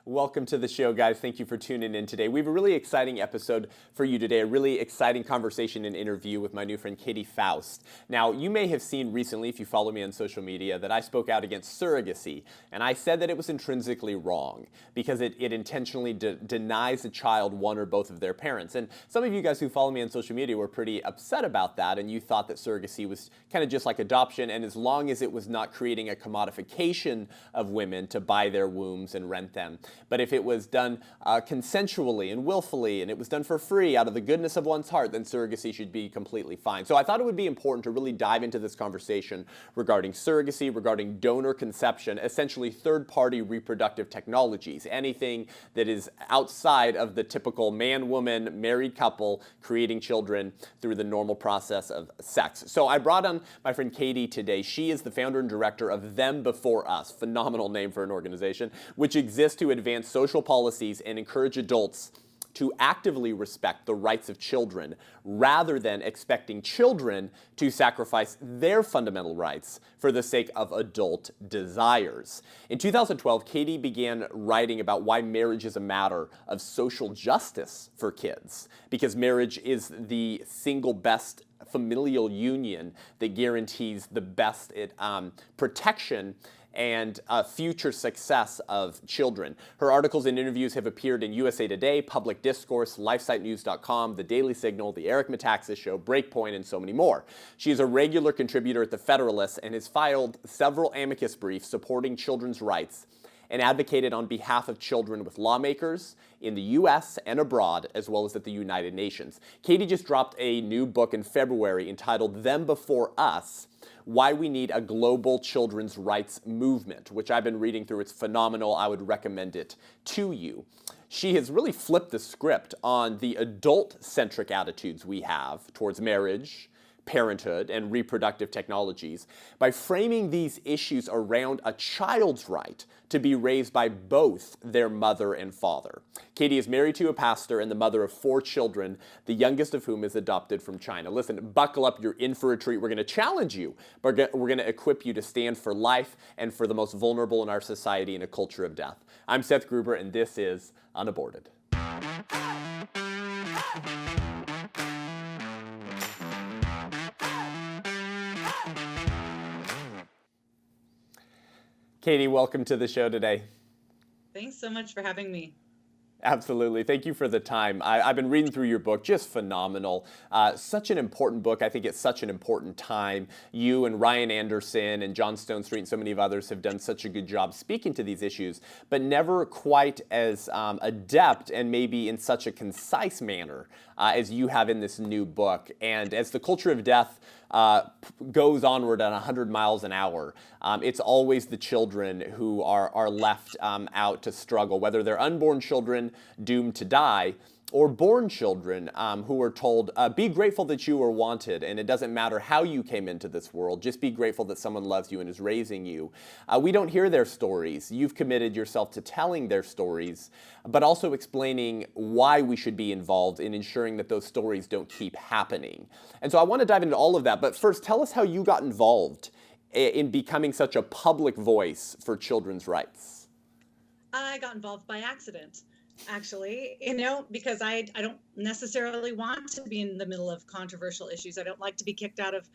Welcome to the show, guys. Thank you for tuning in today. We have a really exciting episode for you today, a really exciting conversation and interview with my new friend, Katy Faust. Now, you may have seen recently, if you follow me on social media, that I spoke out against surrogacy, and I said that it was intrinsically wrong because it intentionally denies a child one or both of their parents. And some of you guys who follow me on social media were pretty upset about that, and you thought that surrogacy was kind of just like adoption, and as long as it was not creating a commodification of women to buy their wombs and rent them. But if it was done consensually and willfully, and it was done for free out of the goodness of one's heart, then surrogacy should be completely fine. So I thought it would be important to really dive into this conversation regarding surrogacy, regarding donor conception, essentially third-party reproductive technologies, anything that is outside of the typical man-woman married couple creating children through the normal process of sex. So I brought on my friend Katy today. She is the founder and director of Them Before Us, phenomenal name for an organization, which exists to advance social policies and encourage adults to actively respect the rights of children rather than expecting children to sacrifice their fundamental rights for the sake of adult desires. In 2012, Katy began writing about why marriage is a matter of social justice for kids, because marriage is the single best familial union that guarantees the best protection and future success of children. Her articles and interviews have appeared in USA Today, Public Discourse, LifeSiteNews.com, The Daily Signal, The Eric Metaxas Show, Breakpoint, and so many more. She is a regular contributor at The Federalist and has filed several amicus briefs supporting children's rights and advocated on behalf of children with lawmakers in the U.S. and abroad, as well as at the United Nations. Katy just dropped a new book in February entitled Them Before Us, Why We Need a Global Children's Rights Movement, which I've been reading through. It's phenomenal. I would recommend it to you. She has really flipped the script on the adult-centric attitudes we have towards marriage, parenthood, and reproductive technologies by framing these issues around a child's right to be raised by both their mother and father. Katy is married to a pastor and the mother of 4 children, the youngest of whom is adopted from China. Listen, buckle up, you're in for a treat. We're going to challenge you, but we're going to equip you to stand for life and for the most vulnerable in our society in a culture of death. I'm Seth Gruber, and this is Unaborted. Katy, welcome to the show today. Thanks so much for having me. Absolutely. Thank you for the time. I've been reading through your book, just phenomenal. Such an important book. I think it's such an important time. You and Ryan Anderson and John Stone Street and so many of others have done such a good job speaking to these issues, but never quite as adept and maybe in such a concise manner as you have in this new book. And as the culture of death goes onward at 100 miles an hour, it's always the children who are left out to struggle, whether they're unborn children doomed to die or born children who are told, be grateful that you were wanted, and it doesn't matter how you came into this world, just be grateful that someone loves you and is raising you. We don't hear their stories. You've committed yourself to telling their stories, but also explaining why we should be involved in ensuring that those stories don't keep happening. And so I want to dive into all of that, but first, tell us how you got involved in becoming such a public voice for children's rights. I got involved by accident, actually, because I don't necessarily want to be in the middle of controversial issues. I don't like to be kicked out of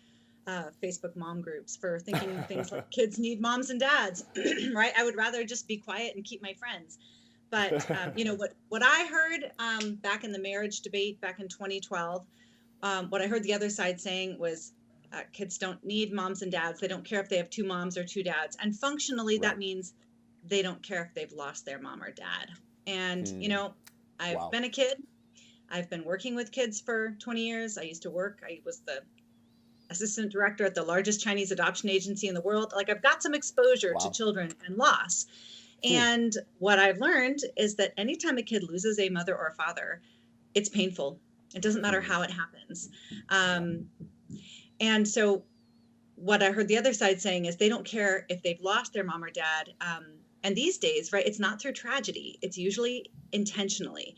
Facebook mom groups for thinking things like kids need moms and dads, right? I would rather just be quiet and keep my friends. But, what I heard back in the marriage debate back in 2012, what I heard the other side saying was kids don't need moms and dads. They don't care if they have 2 moms or 2 dads. And functionally, Right. that means they don't care if they've lost their mom or dad. And, I've been a kid. I've been working with kids for 20 years. I was the assistant director at the largest Chinese adoption agency in the world. Like, I've got some exposure to children and loss. And what I've learned is that anytime a kid loses a mother or a father, it's painful. It doesn't matter how it happens. And so what I heard the other side saying is they don't care if they've lost their mom or dad. And these days, right, it's not through tragedy. It's usually intentionally.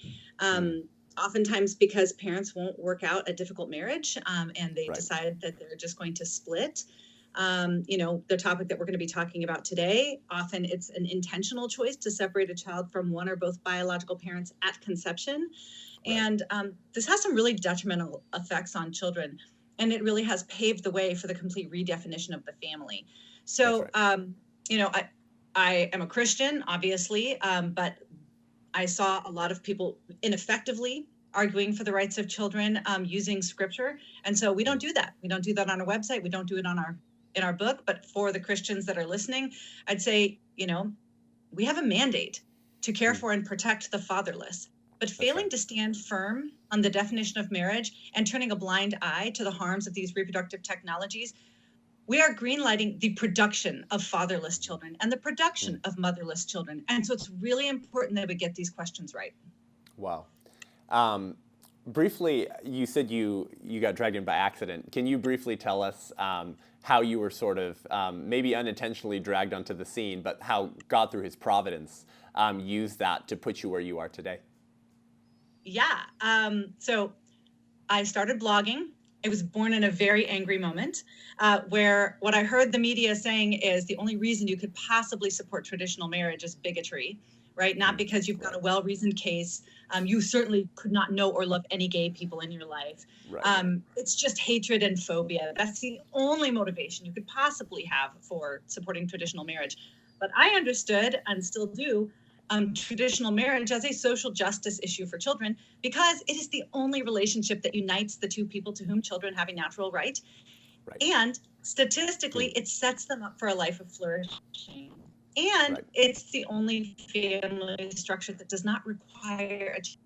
Oftentimes because parents won't work out a difficult marriage and they decide that they're just going to split. The topic that we're going to be talking about today, often it's an intentional choice to separate a child from one or both biological parents at conception. Right. And this has some really detrimental effects on children. And it really has paved the way for the complete redefinition of the family. So, right. I am a Christian, obviously, but I saw a lot of people ineffectively arguing for the rights of children using scripture. And so we don't do that. We don't do that on our website. We don't do it in our book. But for the Christians that are listening, I'd say, we have a mandate to care for and protect the fatherless. But failing to stand firm on the definition of marriage and turning a blind eye to the harms of these reproductive technologies, we are greenlighting the production of fatherless children and the production of motherless children. And so it's really important that we get these questions right. Wow. Briefly, you said you got dragged in by accident. Can you briefly tell us how you were sort of maybe unintentionally dragged onto the scene, but how God, through his providence, used that to put you where you are today? Yeah. So I started blogging. It was born in a very angry moment where what I heard the media saying is the only reason you could possibly support traditional marriage is bigotry, right? Not because you've got a well-reasoned case. You certainly could not know or love any gay people in your life. Right. It's just hatred and phobia. That's the only motivation you could possibly have for supporting traditional marriage. But I understood and still do traditional marriage as a social justice issue for children because it is the only relationship that unites the two people to whom children have a natural right. And statistically, it sets them up for a life of flourishing. And it's the only family structure that does not require a child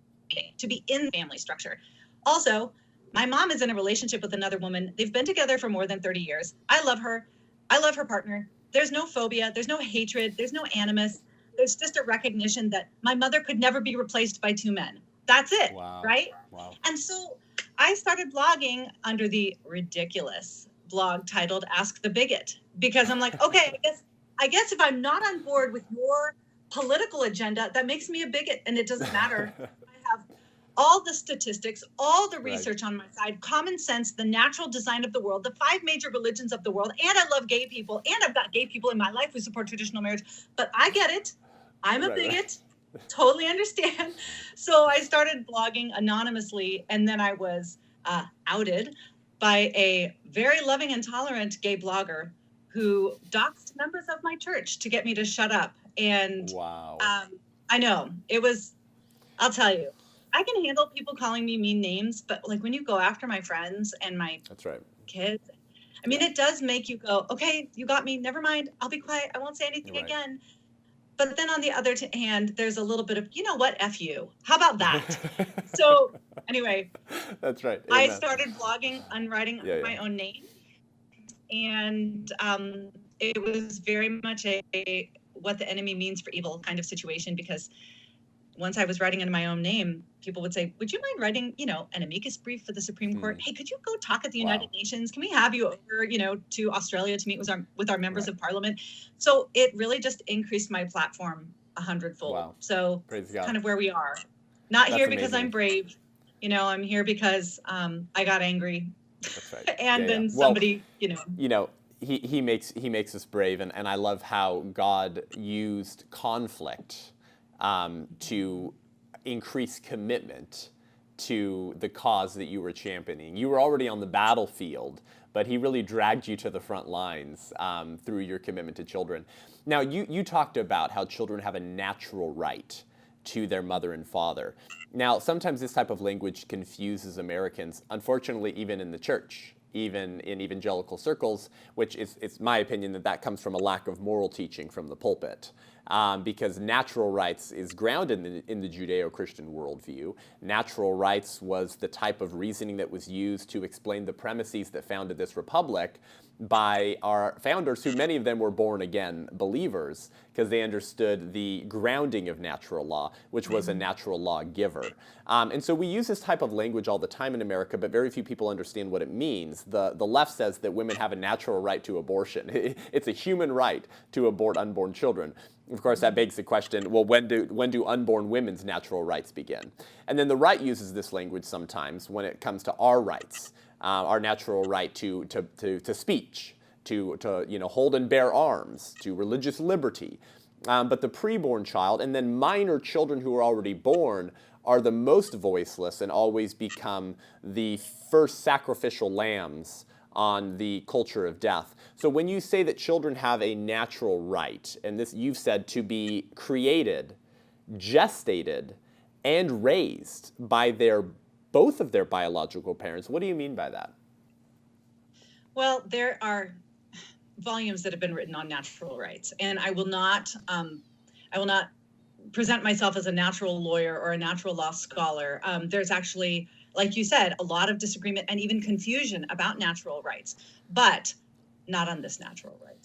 to be in the family structure. Also, my mom is in a relationship with another woman. They've been together for more than 30 years. I love her. I love her partner. There's no phobia. There's no hatred. There's no animus. There's just a recognition that my mother could never be replaced by two men. That's it, right? Wow. And so I started blogging under the ridiculous blog titled Ask the Bigot, because I'm like, okay, I guess if I'm not on board with your political agenda, that makes me a bigot, and it doesn't matter. I have all the statistics, all the research on my side, common sense, the natural design of the world, the 5 major religions of the world, and I love gay people, and I've got gay people in my life who support traditional marriage, but I get it. I'm a bigot, totally understand. So I started blogging anonymously, and then I was outed by a very loving and tolerant gay blogger who doxed members of my church to get me to shut up. And I know, I'll tell you, I can handle people calling me mean names, but like when you go after my friends and my kids, I mean, it does make you go, okay, you got me, never mind, I'll be quiet, I won't say anything again. But then on the other hand, there's a little bit of, you know what, F you. How about that? So anyway, that's right. I started blogging and writing my own name. And it was very much a what the enemy means for evil kind of situation, because once I was writing in my own name, people would say, would you mind writing, an amicus brief for the Supreme Court? Hey, could you go talk at the United Nations? Can we have you over, to Australia to meet with our members of parliament? So it really just increased my platform 100-fold. Wow. So kind of where we are. Not That's here because amazing. I'm brave. I'm here because I got angry. That's right. And then somebody, he makes us brave, and I love how God used conflict to increase commitment to the cause that you were championing. You were already on the battlefield, but he really dragged you to the front lines through your commitment to children. Now, you talked about how children have a natural right to their mother and father. Now, sometimes this type of language confuses Americans, unfortunately, even in the church, even in evangelical circles, which it's my opinion that comes from a lack of moral teaching from the pulpit. Because natural rights is grounded in the Judeo-Christian worldview. Natural rights was the type of reasoning that was used to explain the premises that founded this republic by our founders, who many of them were born-again believers, because they understood the grounding of natural law, which was a natural law giver. And so we use this type of language all the time in America, but very few people understand what it means. The left says that women have a natural right to abortion. It's a human right to abort unborn children. Of course, that begs the question, well, when do unborn women's natural rights begin? And then the right uses this language sometimes when it comes to our rights, our natural right to speech, to hold and bear arms, to religious liberty. But the preborn child and then minor children who are already born are the most voiceless and always become the first sacrificial lambs on the culture of death. So when you say that children have a natural right, and this you've said to be created, gestated, and raised by both of their biological parents, what do you mean by that? Well, there are volumes that have been written on natural rights, and I will not present myself as a natural lawyer or a natural law scholar. There's actually, like you said, a lot of disagreement and even confusion about natural rights, but not on this natural right.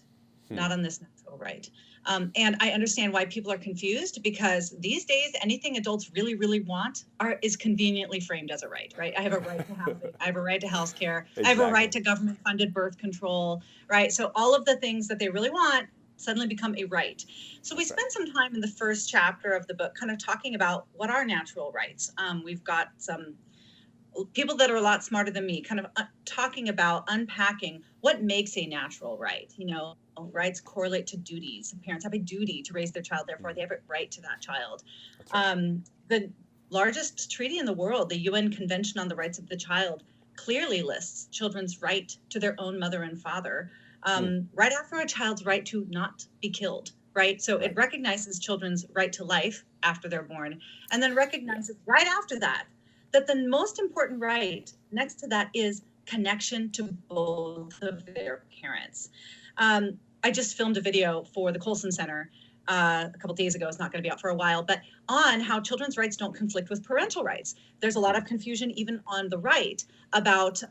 Not on this natural right. And I understand why people are confused, because these days anything adults really, really want is conveniently framed as a right, right? I have a right to housing, I have a right to health care, exactly. I have a right to government-funded birth control, right? So all of the things that they really want suddenly become a right. So we spent some time in the first chapter of the book kind of talking about what are natural rights. We've got some people that are a lot smarter than me kind of talking about unpacking what makes a natural right. Rights correlate to duties. Parents have a duty to raise their child, therefore they have a right to that child. Right. The largest treaty in the world, the UN Convention on the Rights of the Child, clearly lists children's right to their own mother and father, right after a child's right to not be killed, right? So it recognizes children's right to life after they're born, and then recognizes right after that the most important right next to that is connection to both of their parents. I just filmed a video for the Colson Center a couple days ago. It's not going to be out for a while, but on how children's rights don't conflict with parental rights. There's a lot of confusion even on the right about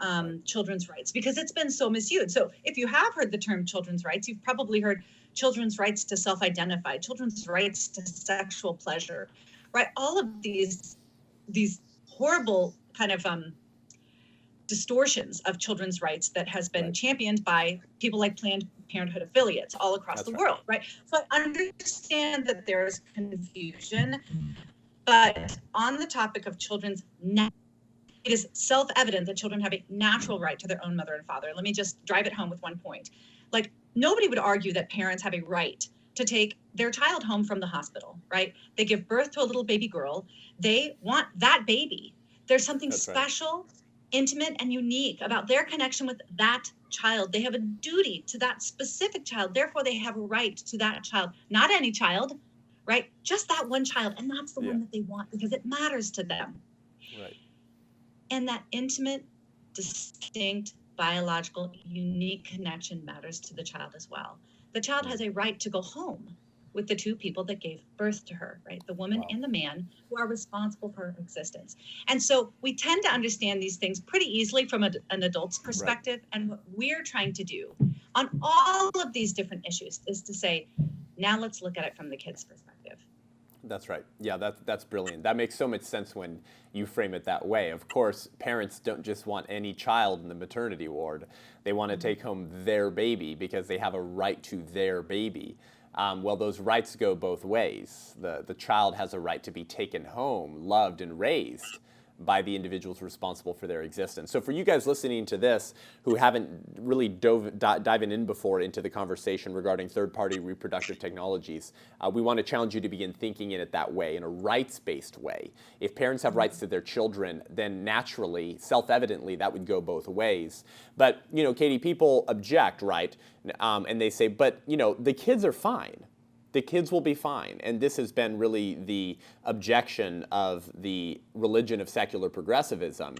children's rights, because it's been so misused. So if you have heard the term children's rights, you've probably heard children's rights to self-identify, children's rights to sexual pleasure, right? All of these horrible kind of distortions of children's rights that has been championed by people like Planned Parenthood affiliates all across the world, right? So I understand that there's confusion, but on the topic of children's it is self-evident that children have a natural right to their own mother and father. Let me just drive it home with one point. Like, nobody would argue that parents have a right to take their child home from the hospital, right? They give birth to a little baby girl. They want that baby. There's something special, intimate, and unique about their connection with that child. They have a duty to that specific child. Therefore, they have a right to that child. Not any child, right? Just that one child. And that's the one that they want because it matters to them. Right. And that intimate, distinct, biological, unique connection matters to the child as well. The child has a right to go home with the two people that gave birth to her, right? The woman and the man who are responsible for her existence. And so we tend to understand these things pretty easily from an adult's perspective. Right. And what we're trying to do on all of these different issues is to say, now let's look at it from the kid's perspective. That's right. Yeah, that's brilliant. That makes so much sense when you frame it that way. Of course, parents don't just want any child in the maternity ward. They want to take home their baby because they have a right to their baby. Well, those rights go both ways. The child has a right to be taken home, loved, and raised by the individuals responsible for their existence. So for you guys listening to this who haven't really diving in before into the conversation regarding third-party reproductive technologies, we want to challenge you to begin thinking in it that way, in a rights-based way. If parents have rights to their children, then naturally, self-evidently, that would go both ways. But, Katy, people object, right? And they say, but, the kids are fine. The kids will be fine. And this has been really the objection of the religion of secular progressivism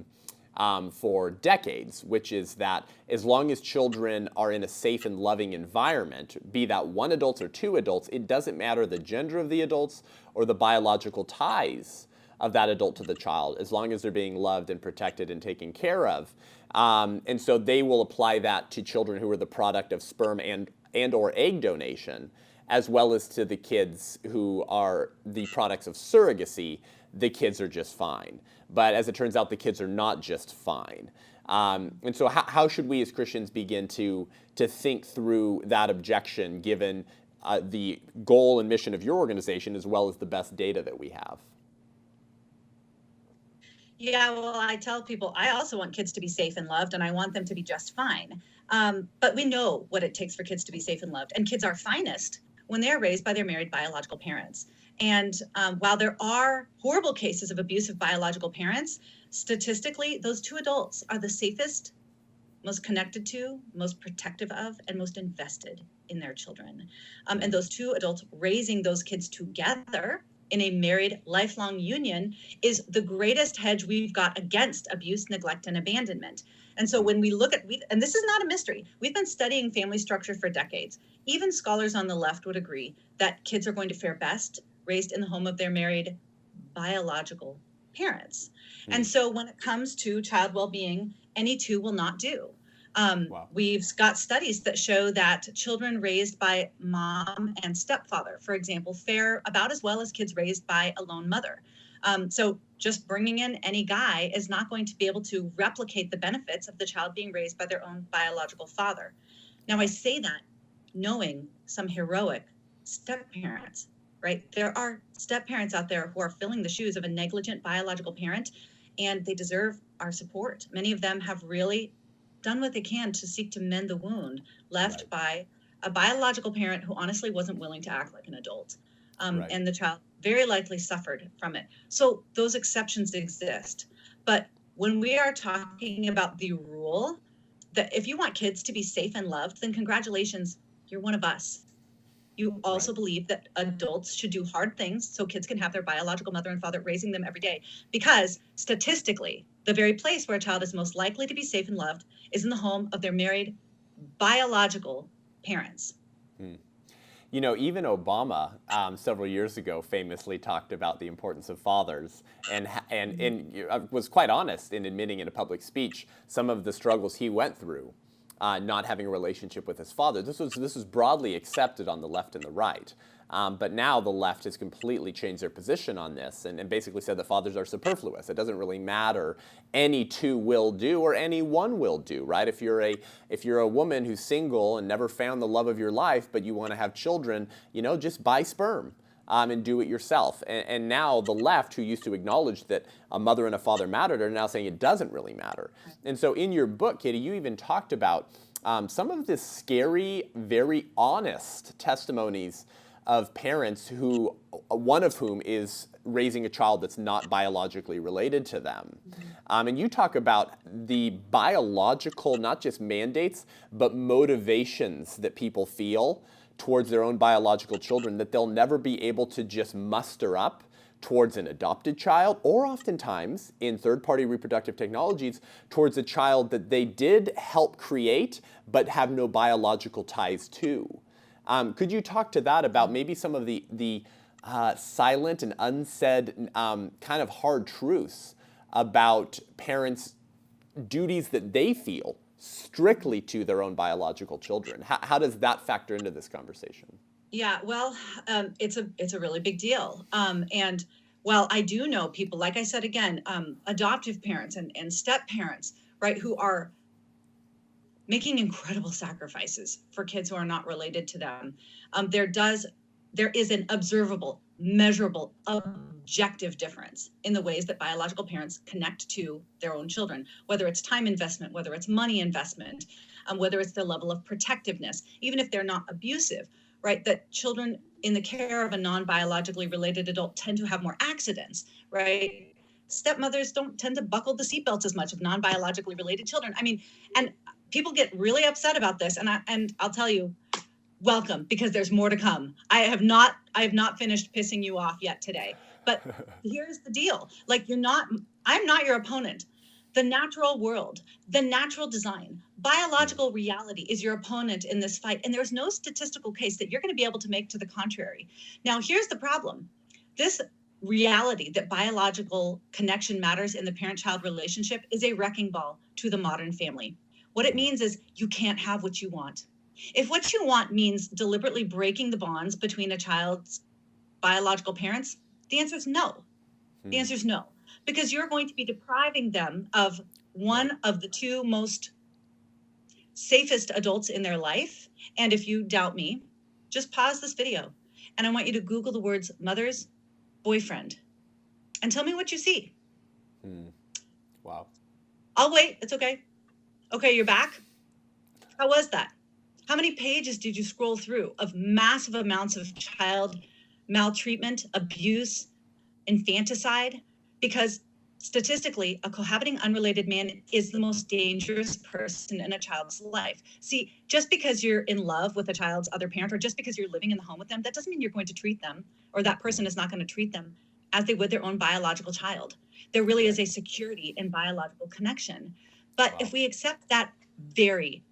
for decades, which is that as long as children are in a safe and loving environment, be that one adult or two adults, it doesn't matter the gender of the adults or the biological ties of that adult to the child, as long as they're being loved and protected and taken care of. And so they will apply that to children who are the product of sperm and or egg donation, as well as to the kids who are the products of surrogacy. The kids are just fine. But as it turns out, the kids are not just fine. And so how should we as Christians begin to think through that objection, given the goal and mission of your organization, as well as the best data that we have? Yeah, well, I tell people I also want kids to be safe and loved, and I want them to be just fine. But we know what it takes for kids to be safe and loved, and kids are finest when they are raised by their married biological parents. And while there are horrible cases of abusive biological parents, statistically, those two adults are the safest, most connected to, most protective of, and most invested in their children. And those two adults raising those kids together in a married lifelong union is the greatest hedge we've got against abuse, neglect, and abandonment. And so when we look at, and this is not a mystery, we've been studying family structure for decades. Even scholars on the left would agree that kids are going to fare best raised in the home of their married biological parents. And so when it comes to child well-being, any two will not do. Wow. We've got studies that show that children raised by mom and stepfather, for example, fare about as well as kids raised by a lone mother. So just bringing in any guy is not going to be able to replicate the benefits of the child being raised by their own biological father. Now, I say that knowing some heroic step parents, right? There are step parents out there who are filling the shoes of a negligent biological parent, and they deserve our support. Many of them have really done what they can to seek to mend the wound left by a biological parent who honestly wasn't willing to act like an adult. And the child very likely suffered from it. So those exceptions exist. But when we are talking about the rule, that if you want kids to be safe and loved, then congratulations, you're one of us. You also believe that adults should do hard things so kids can have their biological mother and father raising them every day. Because statistically, the very place where a child is most likely to be safe and loved is in the home of their married biological parents. You know, even Obama several years ago famously talked about the importance of fathers, and was quite honest in admitting in a public speech some of the struggles he went through, not having a relationship with his father. This was broadly accepted on the left and the right. But now the left has completely changed their position on this and basically said that fathers are superfluous. It doesn't really matter. Any two will do, or any one will do, right? If you're a woman who's single and never found the love of your life, but you want to have children, you know, just buy sperm. And do it yourself. And now the left, who used to acknowledge that a mother and a father mattered, are now saying it doesn't really matter. And so in your book, Katy, you even talked about some of this scary, very honest testimonies of parents who, one of whom is raising a child that's not biologically related to them. And you talk about the biological, not just mandates, but motivations that people feel towards their own biological children that they'll never be able to just muster up towards an adopted child, or oftentimes in third-party reproductive technologies towards a child that they did help create but have no biological ties to. Could you talk to that about maybe some of the silent and unsaid kind of hard truths about parents' duties that they feel strictly to their own biological children? How does that factor into this conversation? Yeah, well, it's a really big deal. And while I do know people, like I said again, adoptive parents and step parents, right, who are making incredible sacrifices for kids who are not related to them, there is an observable, measurable, objective difference in the ways that biological parents connect to their own children, whether it's time investment, whether it's money investment, whether it's their level of protectiveness, even if they're not abusive, right? That children in the care of a non-biologically related adult tend to have more accidents, right? Stepmothers don't tend to buckle the seatbelts as much of non-biologically related children. I mean, and people get really upset about this, and I'll tell you, welcome, because there's more to come. I have not finished pissing you off yet today. But here's the deal. Like, I'm not your opponent. The natural world, the natural design, biological reality is your opponent in this fight. And there's no statistical case that you're going to be able to make to the contrary. Now, here's the problem. This reality that biological connection matters in the parent-child relationship is a wrecking ball to the modern family. What it means is you can't have what you want. If what you want means deliberately breaking the bonds between a child's biological parents, the answer is no. The answer is no, because you're going to be depriving them of one of the two most safest adults in their life. And if you doubt me, just pause this video and I want you to Google the words mother's boyfriend and tell me what you see. Wow. I'll wait. It's okay. Okay, you're back. How was that? How many pages did you scroll through of massive amounts of child maltreatment, abuse, infanticide? Because statistically, a cohabiting unrelated man is the most dangerous person in a child's life. See, just because you're in love with a child's other parent, or just because you're living in the home with them, that doesn't mean you're going to treat them, or that person is not going to treat them as they would their own biological child. There really is a security in biological connection. But if we accept that very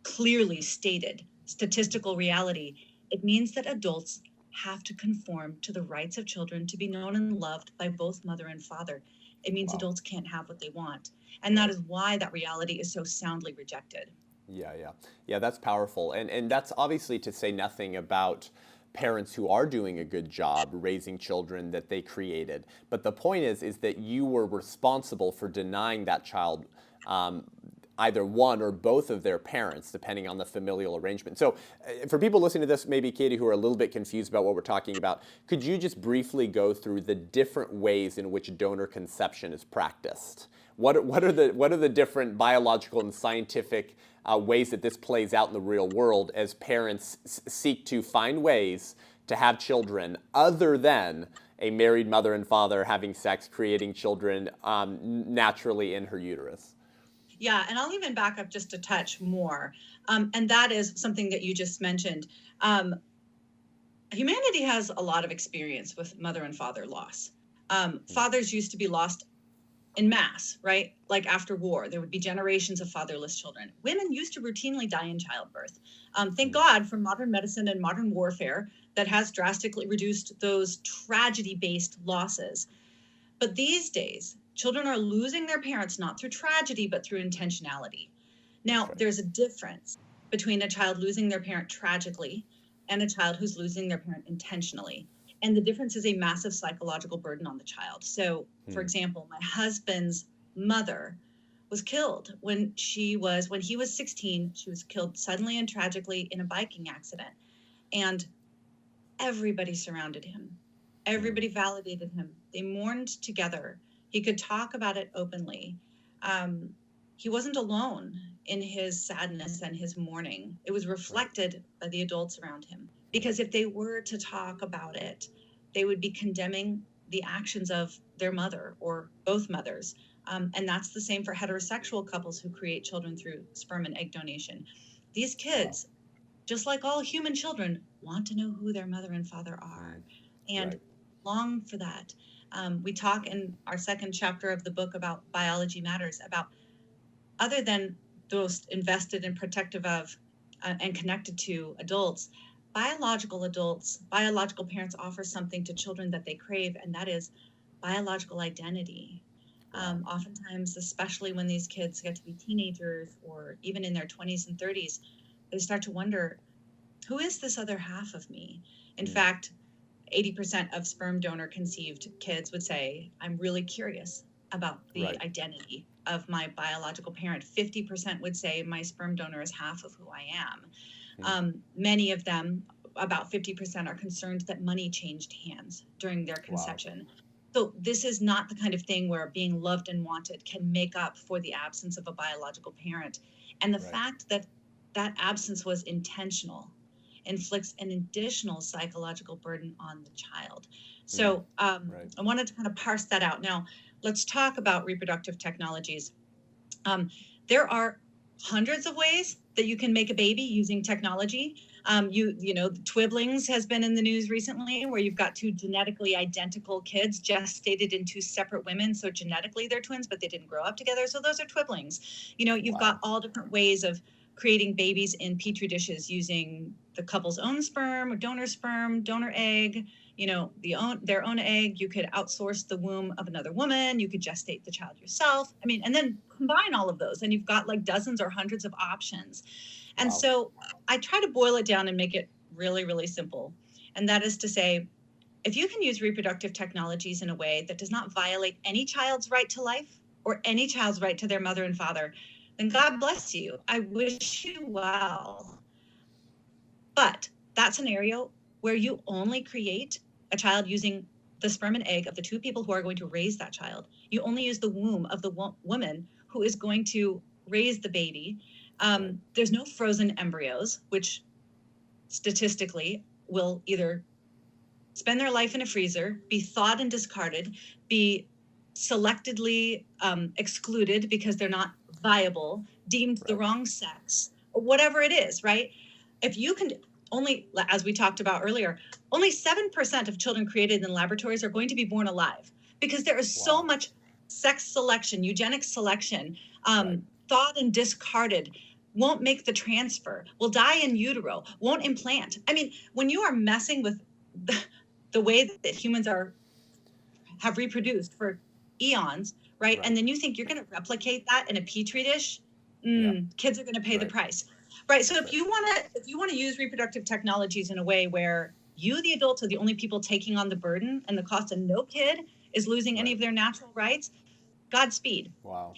clearly stated statistical reality, it means that adults have to conform to the rights of children to be known and loved by both mother and father. It means adults can't have what they want. And that is why that reality is so soundly rejected. Yeah, that's powerful. And that's obviously to say nothing about parents who are doing a good job raising children that they created. But the point is that you were responsible for denying that child either one or both of their parents, depending on the familial arrangement. So for people listening to this, maybe Katy, who are a little bit confused about what we're talking about, could you just briefly go through the different ways in which donor conception is practiced? What are the different biological and scientific ways that this plays out in the real world as parents seek to find ways to have children other than a married mother and father having sex, creating children naturally in her uterus? Yeah, and I'll even back up just a touch more. And that is something that you just mentioned. Humanity has a lot of experience with mother and father loss. Fathers used to be lost in mass, right? Like after war, there would be generations of fatherless children. Women used to routinely die in childbirth. Thank God for modern medicine and modern warfare that has drastically reduced those tragedy-based losses. But these days, children are losing their parents not through tragedy, but through intentionality. Now, there's a difference between a child losing their parent tragically and a child who's losing their parent intentionally. And the difference is a massive psychological burden on the child. So, for example, my husband's mother was killed when he was 16. She was killed suddenly and tragically in a biking accident. And everybody surrounded him. Everybody validated him. They mourned together. He could talk about it openly. He wasn't alone in his sadness and his mourning. It was reflected by the adults around him. Because if they were to talk about it, they would be condemning the actions of their mother or both mothers. And that's the same for heterosexual couples who create children through sperm and egg donation. These kids, just like all human children, want to know who their mother and father are and long for that. We talk in our second chapter of the book about Biology Matters about, other than those invested and protective of and connected to adults, biological parents offer something to children that they crave, and that is biological identity. Oftentimes, especially when these kids get to be teenagers or even in their 20s and 30s, they start to wonder, who is this other half of me? In fact, 80% of sperm donor conceived kids would say, I'm really curious about the identity of my biological parent. 50% would say my sperm donor is half of who I am. Many of them, about 50%, are concerned that money changed hands during their conception. So this is not the kind of thing where being loved and wanted can make up for the absence of a biological parent. And the fact that that absence was intentional inflicts an additional psychological burden on the child. So I wanted to kind of parse that out. Now, let's talk about reproductive technologies. There are hundreds of ways that you can make a baby using technology. You know, Twiblings has been in the news recently, where you've got two genetically identical kids gestated in two separate women. So genetically they're twins, but they didn't grow up together. So those are Twiblings. You know, you've got all different ways of creating babies in petri dishes using the couple's own sperm, donor egg, you know, their own egg. You could outsource the womb of another woman. You could gestate the child yourself. I mean, and then combine all of those, and you've got like dozens or hundreds of options. And so I try to boil it down and make it really, really simple. And that is to say, if you can use reproductive technologies in a way that does not violate any child's right to life or any child's right to their mother and father, then God bless you. I wish you well. But that scenario where you only create a child using the sperm and egg of the two people who are going to raise that child. You only use the womb of the woman who is going to raise the baby. There's no frozen embryos, which statistically will either spend their life in a freezer, be thawed and discarded, be selectively excluded because they're not viable, deemed the wrong sex, or whatever it is, right? If you can only, as we talked about earlier, only 7% of children created in laboratories are going to be born alive because there is so much sex selection, eugenics selection, thawed and discarded, won't make the transfer, will die in utero, won't implant. I mean, when you are messing with the way that humans have reproduced for eons, right? And then you think you're going to replicate that in a petri dish, kids are going to pay the price. Right. So if you want to use reproductive technologies in a way where you, the adults, are the only people taking on the burden and the cost, and no kid is losing any of their natural rights, Godspeed. Wow.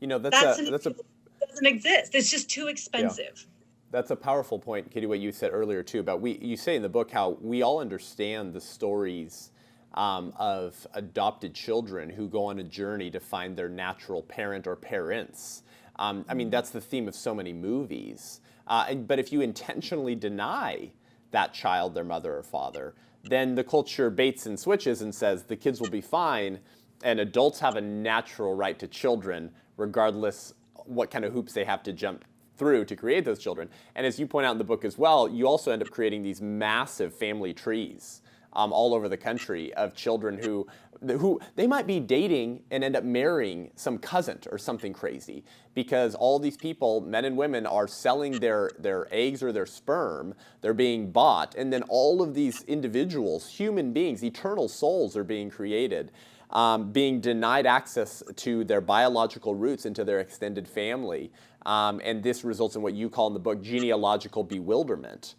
You know, that doesn't exist. It's just too expensive. Yeah. That's a powerful point, Katy, what you said earlier too about you say in the book how we all understand the stories of adopted children who go on a journey to find their natural parent or parents. I mean, that's the theme of so many movies. But if you intentionally deny that child their mother or father, then the culture baits and switches and says the kids will be fine, and adults have a natural right to children, regardless what kind of hoops they have to jump through to create those children. And as you point out in the book as well, you also end up creating these massive family trees all over the country of children who they might be dating and end up marrying some cousin or something crazy, because all these people, men and women, are selling their eggs or their sperm. They're being bought, and then all of these individuals, human beings, eternal souls, are being created, being denied access to their biological roots into their extended family. And this results in what you call in the book genealogical bewilderment,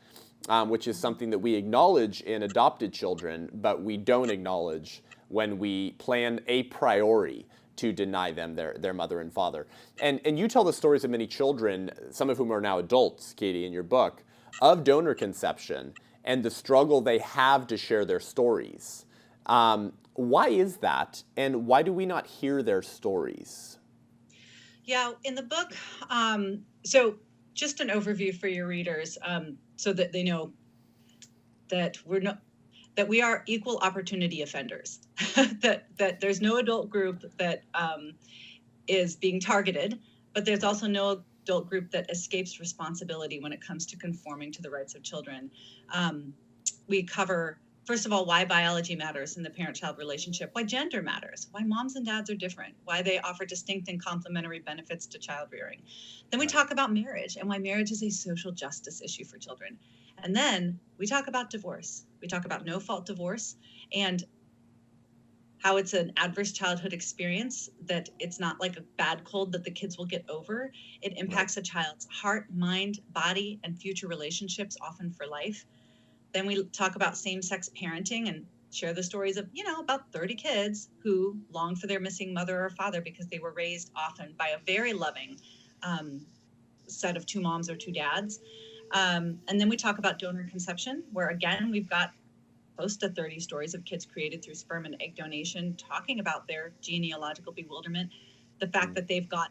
which is something that we acknowledge in adopted children, but we don't acknowledge when we plan a priori to deny them their mother and father. And you tell the stories of many children, some of whom are now adults, Katy, in your book, of donor conception and the struggle they have to share their stories. Why is that, and why do we not hear their stories? Yeah, in the book, so just an overview for your readers, so that they know that we are equal opportunity offenders, that there's no adult group that is being targeted, but there's also no adult group that escapes responsibility when it comes to conforming to the rights of children. We cover, first of all, why biology matters in the parent-child relationship, why gender matters, why moms and dads are different, why they offer distinct and complementary benefits to child rearing. Then we talk about marriage and why marriage is a social justice issue for children. And then we talk about divorce. We talk about no-fault divorce and how it's an adverse childhood experience, that it's not like a bad cold that the kids will get over. It impacts a child's heart, mind, body, and future relationships, often for life. Then we talk about same-sex parenting and share the stories of, about 30 kids who long for their missing mother or father because they were raised often by a very loving set of two moms or two dads. And then we talk about donor conception, where again, we've got close to 30 stories of kids created through sperm and egg donation, talking about their genealogical bewilderment, the fact that they've got,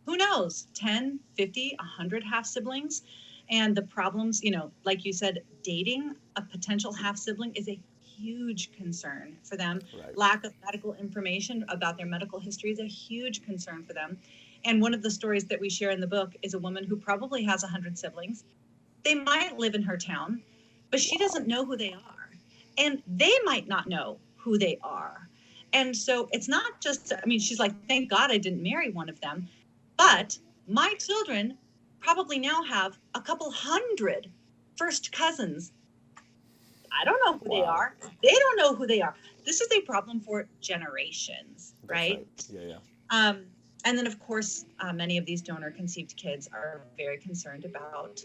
who knows, 10, 50, 100 half-siblings. And the problems, like you said, dating a potential half-sibling is a huge concern for them. Lack of medical information about their medical history is a huge concern for them. And one of the stories that we share in the book is a woman who probably has 100 siblings. They might live in her town, but she doesn't know who they are. And they might not know who they are. And so it's not just, she's like, thank God I didn't marry one of them. But my children probably now have a couple hundred first cousins. I don't know who they are. They don't know who they are. This is a problem for generations, right? Yeah. And then, of course, many of these donor-conceived kids are very concerned about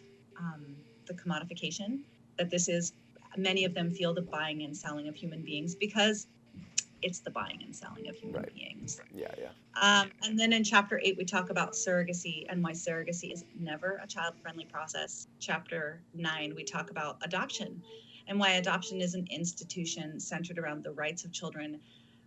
the commodification, that this is, many of them feel the buying and selling of human beings because it's the buying and selling of human beings. Yeah. And then in chapter 8, we talk about surrogacy and why surrogacy is never a child-friendly process. Chapter 9, we talk about adoption and why adoption is an institution centered around the rights of children.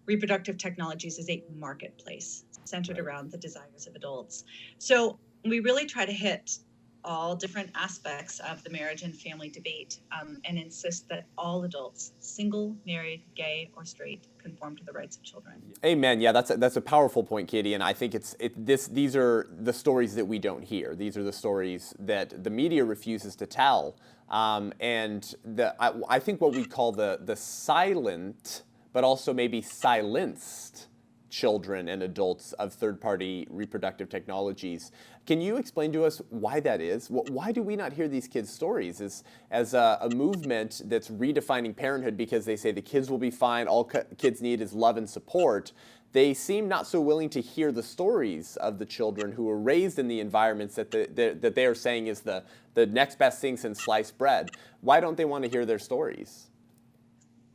Reproductive technologies is a marketplace centered around the desires of adults. So we really try to hit all different aspects of the marriage and family debate, and insist that all adults, single, married, gay, or straight, conform to the rights of children. Amen. Yeah, that's a powerful point, Katy, and I think these are the stories that we don't hear. These are the stories that the media refuses to tell, and I think what we call the silent, but also maybe silenced children and adults of third-party reproductive technologies. Can you explain to us why that is? Why do we not hear these kids' stories as a movement that's redefining parenthood because they say the kids will be fine, all kids need is love and support? They seem not so willing to hear the stories of the children who were raised in the environments that that they are saying is the next best thing since sliced bread. Why don't they want to hear their stories?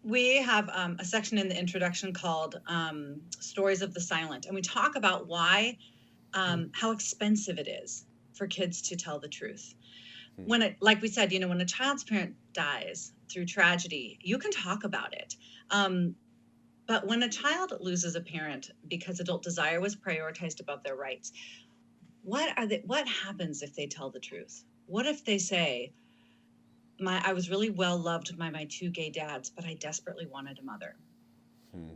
We have a section in the introduction called Stories of the Silent, and we talk about why, how expensive it is for kids to tell the truth. Like we said, when a child's parent dies through tragedy, you can talk about it. But when a child loses a parent because adult desire was prioritized above their rights, what happens if they tell the truth? What if they say, I was really well loved by my two gay dads, but I desperately wanted a mother?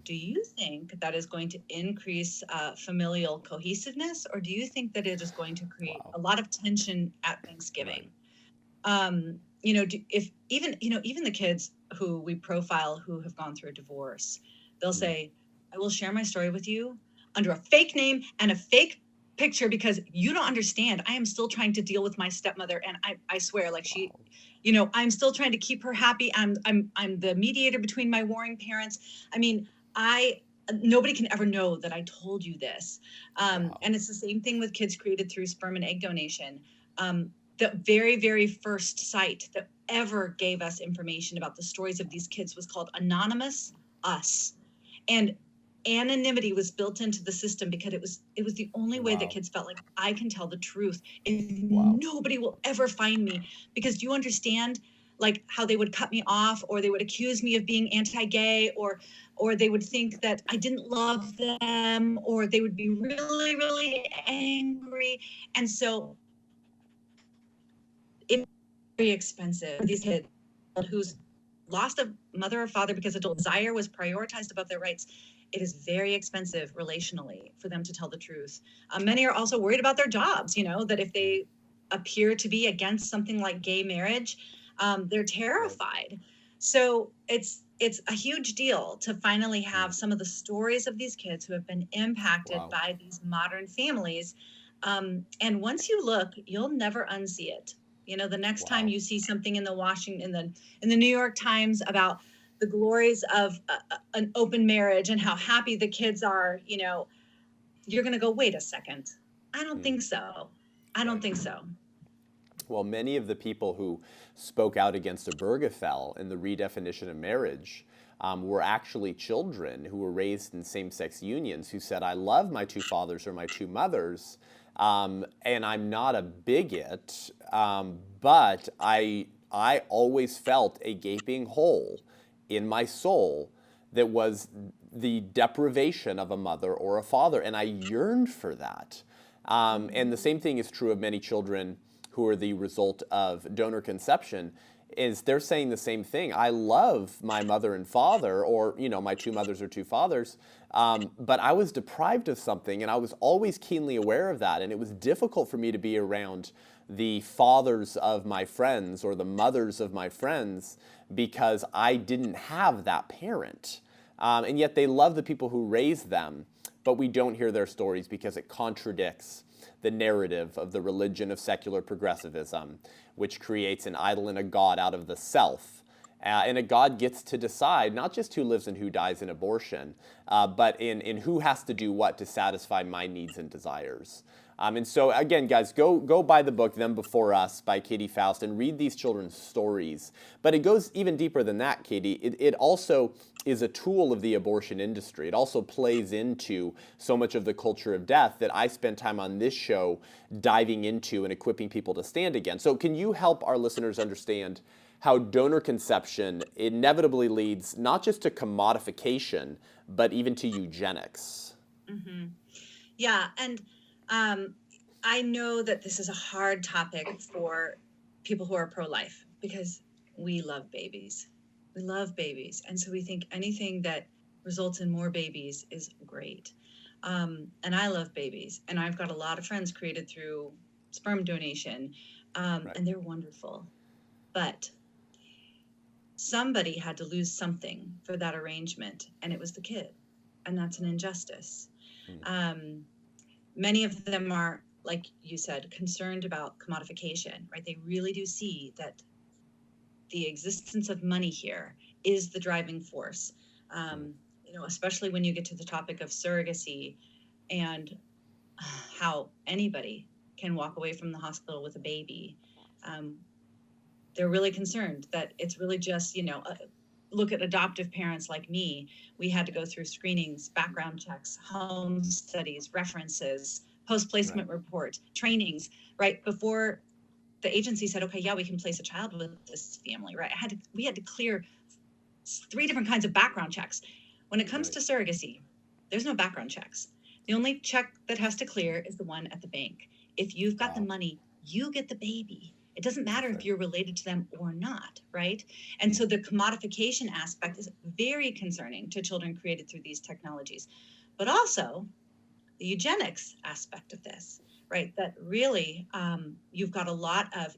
Do you think that is going to increase familial cohesiveness, or do you think that it is going to create a lot of tension at Thanksgiving? If even the kids who we profile who have gone through a divorce, they'll say, "I will share my story with you under a fake name and a fake picture because you don't understand. I am still trying to deal with my stepmother, and I swear, like she." I'm still trying to keep her happy. I'm the mediator between my warring parents. I mean, nobody can ever know that I told you this. And it's the same thing with kids created through sperm and egg donation. The very, very first site that ever gave us information about the stories of these kids was called Anonymous Us. And anonymity was built into the system because it was the only way that kids felt like, I can tell the truth if nobody will ever find me. Because do you understand, like, how they would cut me off, or they would accuse me of being anti-gay, or they would think that I didn't love them, or they would be really, really angry. And so it's very expensive for these kids who's lost a mother or father because adult desire was prioritized above their rights. It is very expensive relationally for them to tell the truth. Many are also worried about their jobs, that if they appear to be against something like gay marriage, they're terrified. So it's a huge deal to finally have some of the stories of these kids who have been impacted by these modern families. And once you look, you'll never unsee it. The next time you see something in the New York Times about the glories of an open marriage and how happy the kids are, you're going to go, wait a second. I don't think so. I don't think so. Well, many of the people who spoke out against Obergefell and the redefinition of marriage were actually children who were raised in same-sex unions who said, I love my two fathers or my two mothers, and I'm not a bigot, but I always felt a gaping hole in my soul that was the deprivation of a mother or a father, and I yearned for that. And the same thing is true of many children who are the result of donor conception, is they're saying the same thing. I love my mother and father, or my two mothers or two fathers, but I was deprived of something, and I was always keenly aware of that, and it was difficult for me to be around the fathers of my friends or the mothers of my friends because I didn't have that parent. And yet they love the people who raised them, but we don't hear their stories because it contradicts the narrative of the religion of secular progressivism, which creates an idol and a god out of the self. And a God gets to decide not just who lives and who dies in abortion, but in who has to do what to satisfy my needs and desires. And so, again, guys, go buy the book, Them Before Us, by Katy Faust, and read these children's stories. But it goes even deeper than that, Katy. It also is a tool of the abortion industry. It also plays into so much of the culture of death that I spend time on this show diving into and equipping people to stand against. So can you help our listeners understand how donor conception inevitably leads not just to commodification, but even to eugenics. Mm-hmm. Yeah, and I know that this is a hard topic for people who are pro-life because we love babies. We love babies. And so we think anything that results in more babies is great. And I love babies. And I've got a lot of friends created through sperm donation, and they're wonderful. But somebody had to lose something for that arrangement, and it was the kid. And that's an injustice. Many of them are, like you said, concerned about commodification, right? They really do see that the existence of money here is the driving force. Especially when you get to the topic of surrogacy and how anybody can walk away from the hospital with a baby. They're really concerned that it's really just, look at adoptive parents like me. We had to go through screenings, background checks, home studies, references, post-placement report, trainings, right? Before the agency said, okay, yeah, we can place a child with this family, right? We had to clear 3 different kinds of background checks. When it comes to surrogacy, there's no background checks. The only check that has to clear is the one at the bank. If you've got the money, you get the baby. It doesn't matter if you're related to them or not, right? And so the commodification aspect is very concerning to children created through these technologies. But also the eugenics aspect of this, right? That really, you've got a lot of,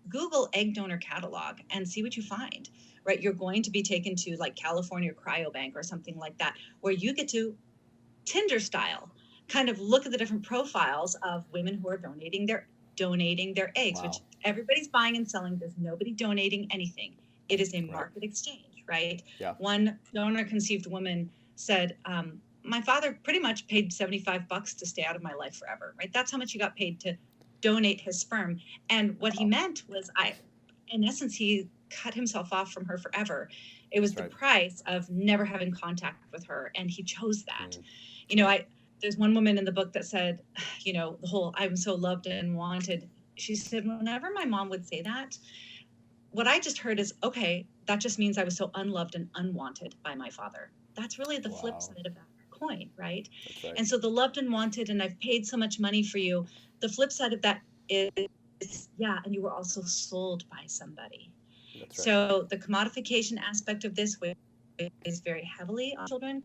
Google egg donor catalog and see what you find, right? You're going to be taken to like California Cryobank or something like that, where you get to Tinder style kind of look at the different profiles of women who are donating their eggs, which everybody's buying and selling. There's nobody donating anything. It is a market exchange, right? Yeah. One donor conceived woman said, my father pretty much paid $75 to stay out of my life forever, right? That's how much he got paid to donate his sperm. And what he meant was, in essence, he cut himself off from her forever. It was the price of never having contact with her. And he chose that. There's one woman in the book that said, the whole, I'm so loved and wanted. She said, whenever my mom would say that, what I just heard is, okay, that just means I was so unloved and unwanted by my father. That's really the flip side of that coin, right? And so the loved and wanted, and I've paid so much money for you. The flip side of that is, and you were also sold by somebody. So the commodification aspect of this is very heavily on children,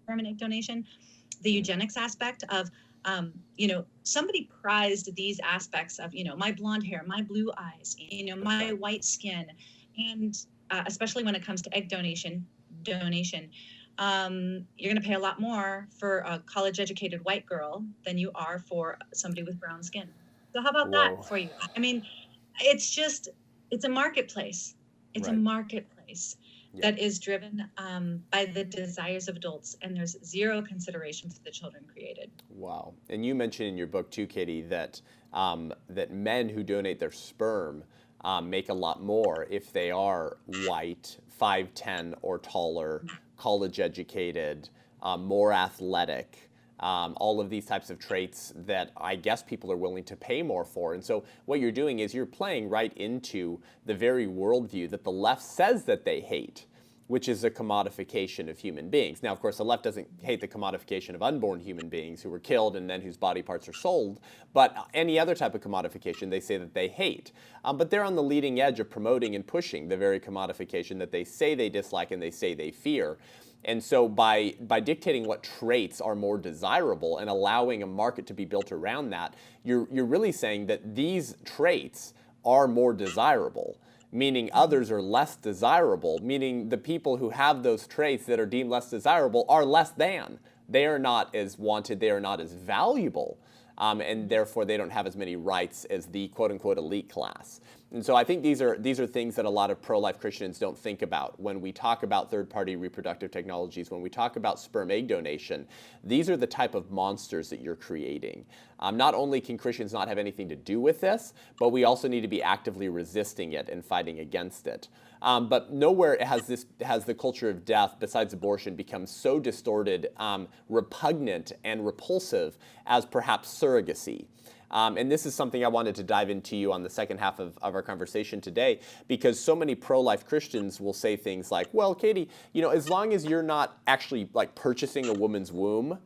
sperm and egg donation. The eugenics aspect of, somebody prized these aspects of, my blonde hair, my blue eyes, my white skin, and especially when it comes to egg donation, you're going to pay a lot more for a college-educated white girl than you are for somebody with brown skin. So how about that for you? I mean, it's a marketplace. It's a marketplace that is driven by the desires of adults, and there's zero consideration for the children created. Wow. And you mentioned in your book too, Katy, that that men who donate their sperm make a lot more if they are white, 5'10" or taller, college educated, more athletic, all of these types of traits that I guess people are willing to pay more for. And so what you're doing is you're playing right into the very worldview that the left says that they hate, which is the commodification of human beings. Now, of course, the left doesn't hate the commodification of unborn human beings who were killed and then whose body parts are sold, but any other type of commodification they say that they hate. But they're on the leading edge of promoting and pushing the very commodification that they say they dislike and they say they fear. And so by dictating what traits are more desirable and allowing a market to be built around that, you're really saying that these traits are more desirable, meaning others are less desirable, meaning the people who have those traits that are deemed less desirable are less than. They are not as wanted, they are not as valuable, and therefore they don't have as many rights as the quote-unquote elite class. And so I think these are things that a lot of pro-life Christians don't think about when we talk about third-party reproductive technologies, when we talk about sperm egg donation. These are the type of monsters that you're creating. Not only can Christians not have anything to do with this, but we also need to be actively resisting it and fighting against it. But nowhere has the culture of death, besides abortion, become so distorted, repugnant, and repulsive as perhaps surrogacy. And this is something I wanted to dive into you on the second half of our conversation today, because so many pro-life Christians will say things like, well, Katy, as long as you're not actually like purchasing a woman's womb,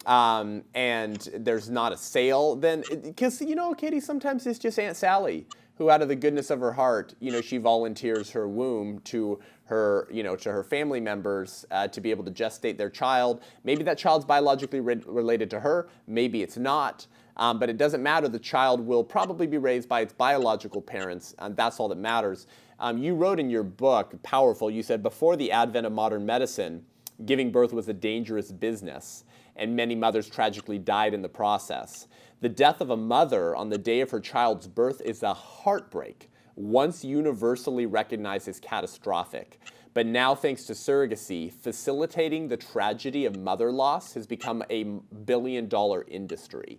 and there's not a sale, then, because, Katy, sometimes it's just Aunt Sally who, out of the goodness of her heart, she volunteers her womb to her, to her family members to be able to gestate their child. Maybe that child's biologically related to her, maybe it's not, but it doesn't matter. The child will probably be raised by its biological parents, and that's all that matters. You wrote in your book, powerful, you said, before the advent of modern medicine, giving birth was a dangerous business, and many mothers tragically died in the process. The death of a mother on the day of her child's birth is a heartbreak, once universally recognized as catastrophic. But now, thanks to surrogacy, facilitating the tragedy of mother loss has become a billion-dollar industry.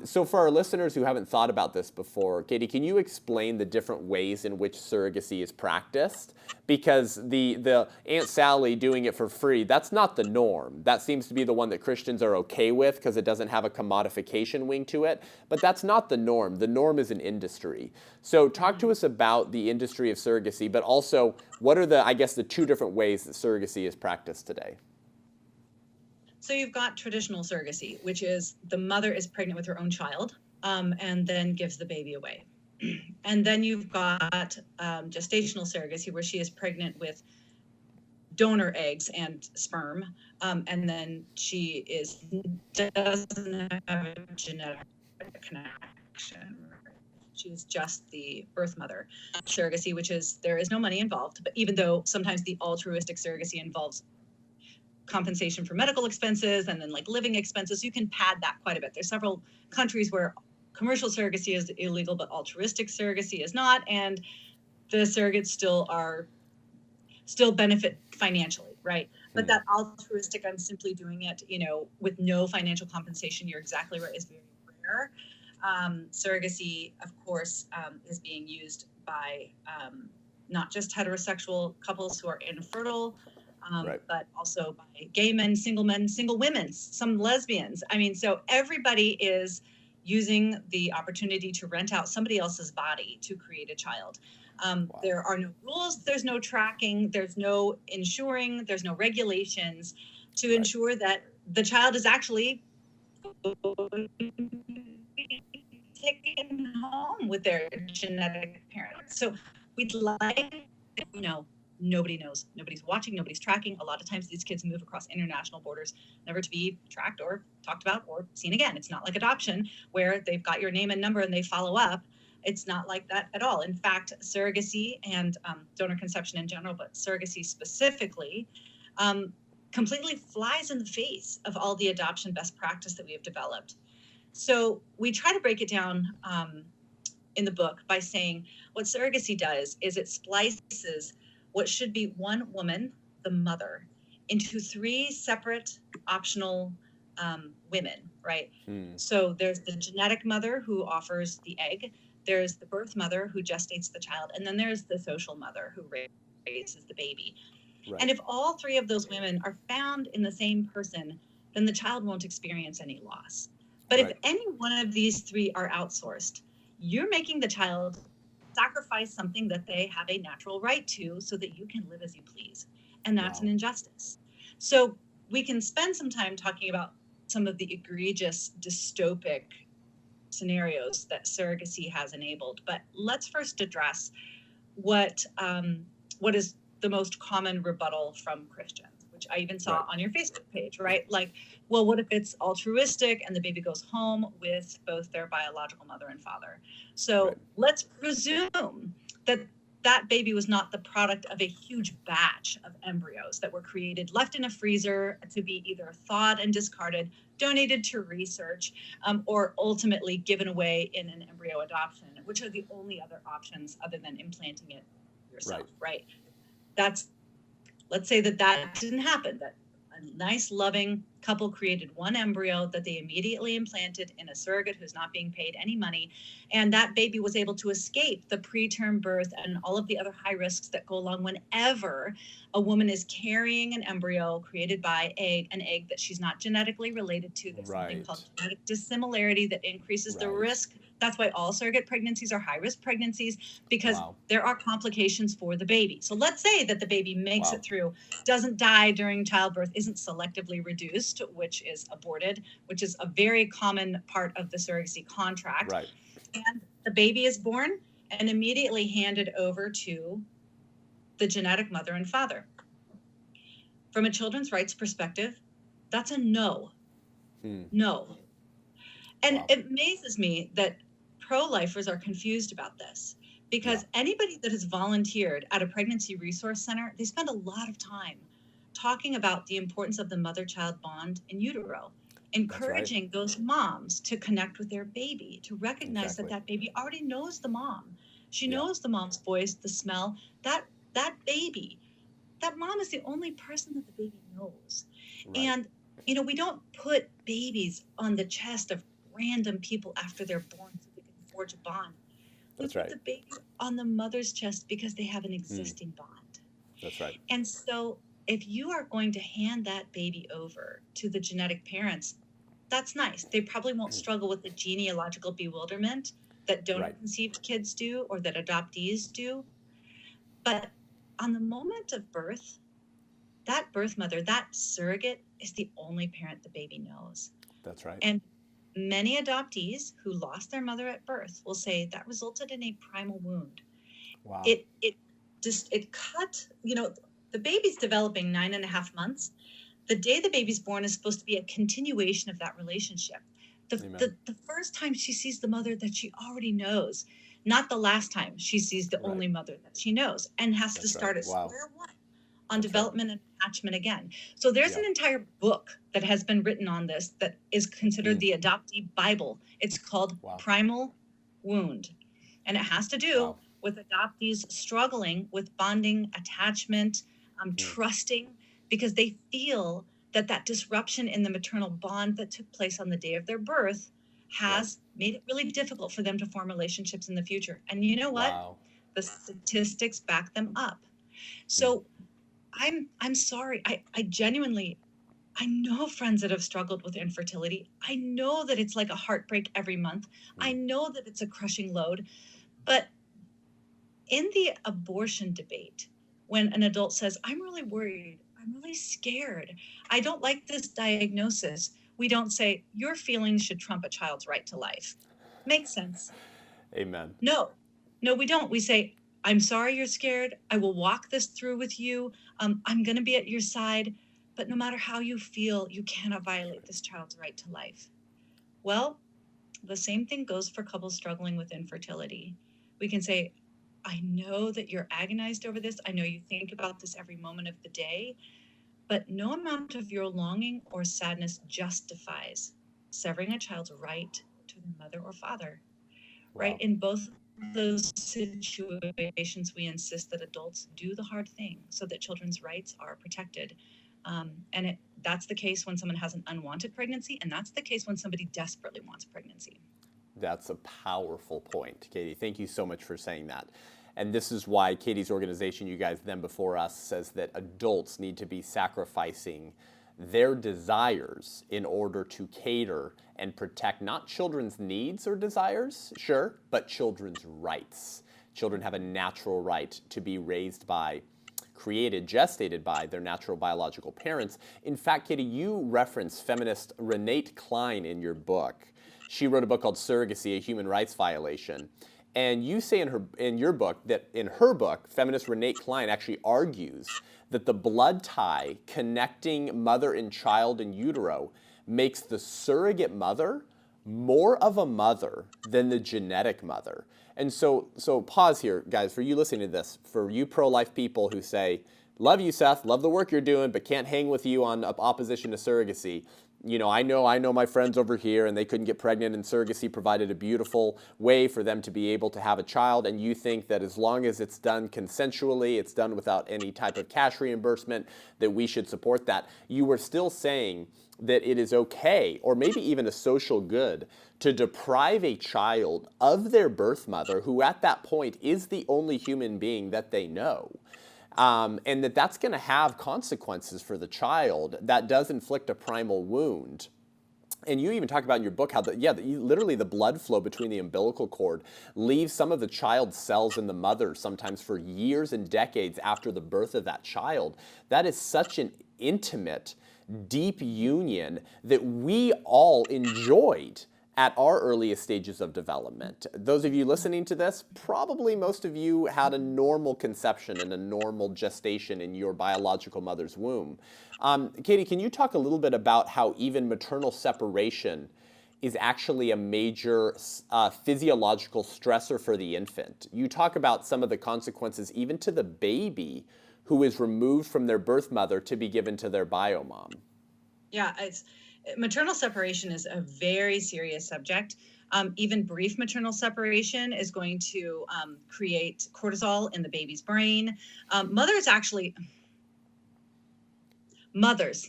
So for our listeners who haven't thought about this before, Katy, can you explain the different ways in which surrogacy is practiced? Because the Aunt Sally doing it for free, that's not the norm. That seems to be the one that Christians are okay with because it doesn't have a commodification wing to it. But that's not the norm. The norm is an industry. So talk to us about the industry of surrogacy, but also what are the two different ways that surrogacy is practiced today? So you've got traditional surrogacy, which is the mother is pregnant with her own child and then gives the baby away. And then you've got gestational surrogacy, where she is pregnant with donor eggs and sperm, and then she doesn't have a genetic connection. She is just the birth mother. Surrogacy, which is there is no money involved, but even though sometimes the altruistic surrogacy involves compensation for medical expenses and then like living expenses, you can pad that quite a bit. There's several countries where commercial surrogacy is illegal, but altruistic surrogacy is not, and the surrogates still benefit financially, right? But that altruistic, I'm simply doing it, with no financial compensation, you're exactly right, is very rare. Surrogacy, of course, is being used by not just heterosexual couples who are infertile, but also by gay men, single women, some lesbians. So everybody is using the opportunity to rent out somebody else's body to create a child. There are no rules, there's no tracking, there's no insuring, there's no regulations to ensure that the child is actually taken home with their genetic parents. So we'd like, nobody knows. Nobody's watching, nobody's tracking. A lot of times these kids move across international borders, never to be tracked or talked about or seen again. It's not like adoption where they've got your name and number and they follow up. It's not like that at all. In fact, surrogacy and donor conception in general, but surrogacy specifically, completely flies in the face of all the adoption best practice that we have developed. So we try to break it down in the book by saying what surrogacy does is it splices what should be one woman, the mother, into three separate optional women, right? So there's the genetic mother who offers the egg, there's the birth mother who gestates the child, and then there's the social mother who raises the baby. Right. And if all three of those women are found in the same person, then the child won't experience any loss. But if any one of these three are outsourced, you're making the child sacrifice something that they have a natural right to so that you can live as you please. And that's an injustice. So we can spend some time talking about some of the egregious dystopic scenarios that surrogacy has enabled. But let's first address what is the most common rebuttal from Christians, which I even saw on your Facebook page, right? Like, well, what if it's altruistic and the baby goes home with both their biological mother and father? So let's presume that that baby was not the product of a huge batch of embryos that were created, left in a freezer to be either thawed and discarded, donated to research, or ultimately given away in an embryo adoption, which are the only other options other than implanting it yourself, right? Let's say that didn't happen, that a nice, loving couple created one embryo that they immediately implanted in a surrogate who's not being paid any money. And that baby was able to escape the preterm birth and all of the other high risks that go along whenever a woman is carrying an embryo created by an egg that she's not genetically related to. There's something called genetic dissimilarity that increases the risk. That's why all surrogate pregnancies are high-risk pregnancies, because there are complications for the baby. So let's say that the baby makes it through, doesn't die during childbirth, isn't selectively reduced, which is aborted, which is a very common part of the surrogacy contract. Right. And the baby is born and immediately handed over to the genetic mother and father. From a children's rights perspective, that's a no. No. And it amazes me that pro-lifers are confused about this, because anybody that has volunteered at a pregnancy resource center, they spend a lot of time talking about the importance of the mother-child bond in utero, encouraging those moms to connect with their baby, to recognize that that baby already knows the mom. She knows the mom's voice, the smell. That baby, that mom is the only person that the baby knows. And, you know, we don't put babies on the chest of random people after they're born so they can forge a bond. We put the baby on the mother's chest because they have an existing bond. That's right. And so if you are going to hand that baby over to the genetic parents, that's nice. They probably won't struggle with the genealogical bewilderment that donor-conceived kids do or that adoptees do. But on the moment of birth, that birth mother, that surrogate, is the only parent the baby knows. That's right. And many adoptees who lost their mother at birth will say that resulted in a primal wound. Wow. It cut, you know, the baby's developing 9.5 months. The day the baby's born is supposed to be a continuation of that relationship. The first time she sees the mother that she already knows, not the last time she sees the only mother that she knows, and has to start at square one on development and attachment again. So there's an entire book that has been written on this that is considered the adoptee Bible. It's called Primal Wound. And it has to do with adoptees struggling with bonding, attachment, trusting, because they feel that disruption in the maternal bond that took place on the day of their birth has made it really difficult for them to form relationships in the future. And you know what? The statistics back them up. So I'm sorry. I genuinely, I know friends that have struggled with infertility. I know that it's like a heartbreak every month. I know that it's a crushing load. But in the abortion debate, when an adult says, I'm really worried, I'm really scared, I don't like this diagnosis, we don't say, your feelings should trump a child's right to life. Makes sense. Amen. No, we don't. We say, I'm sorry you're scared. I will walk this through with you. I'm going to be at your side. But no matter how you feel, you cannot violate this child's right to life. Well, the same thing goes for couples struggling with infertility. We can say, I know that you're agonized over this. I know you think about this every moment of the day. But no amount of your longing or sadness justifies severing a child's right to their mother or father. Right? In both those situations, we insist that adults do the hard thing so that children's rights are protected. And that's the case when someone has an unwanted pregnancy, and that's the case when somebody desperately wants pregnancy. That's a powerful point, Katy. Thank you so much for saying that. And this is why Katy's organization, You Guys Them Before Us, says that adults need to be sacrificing their desires in order to cater and protect not children's needs or desires, sure, but children's rights. Children have a natural right to be raised by, created, gestated by their natural biological parents. In fact, Katy, you reference feminist Renee Klein in your book. She wrote a book called Surrogacy, a Human Rights Violation. And you say in your book that in her book, feminist Renee Klein actually argues that the blood tie connecting mother and child in utero makes the surrogate mother more of a mother than the genetic mother. And so pause here, guys, for you listening to this, for you pro-life people who say love you, Seth, love the work you're doing, but can't hang with you on opposition to surrogacy. I know my friends over here, and they couldn't get pregnant, and surrogacy provided a beautiful way for them to be able to have a child, and you think that as long as it's done consensually, it's done without any type of cash reimbursement, that we should support that. You were still saying that it is okay, or maybe even a social good, to deprive a child of their birth mother, who at that point is the only human being that they know. And that's going to have consequences for the child. That does inflict a primal wound. And you even talk about in your book how literally the blood flow between the umbilical cord leaves some of the child's cells in the mother sometimes for years and decades after the birth of that child. That is such an intimate, deep union that we all enjoyed at our earliest stages of development. Those of you listening to this, probably most of you had a normal conception and a normal gestation in your biological mother's womb. Katy, can you talk a little bit about how even maternal separation is actually a major physiological stressor for the infant? You talk about some of the consequences even to the baby who is removed from their birth mother to be given to their biomom. Yeah, maternal separation is a very serious subject. Even brief maternal separation is going to create cortisol in the baby's brain. Mothers,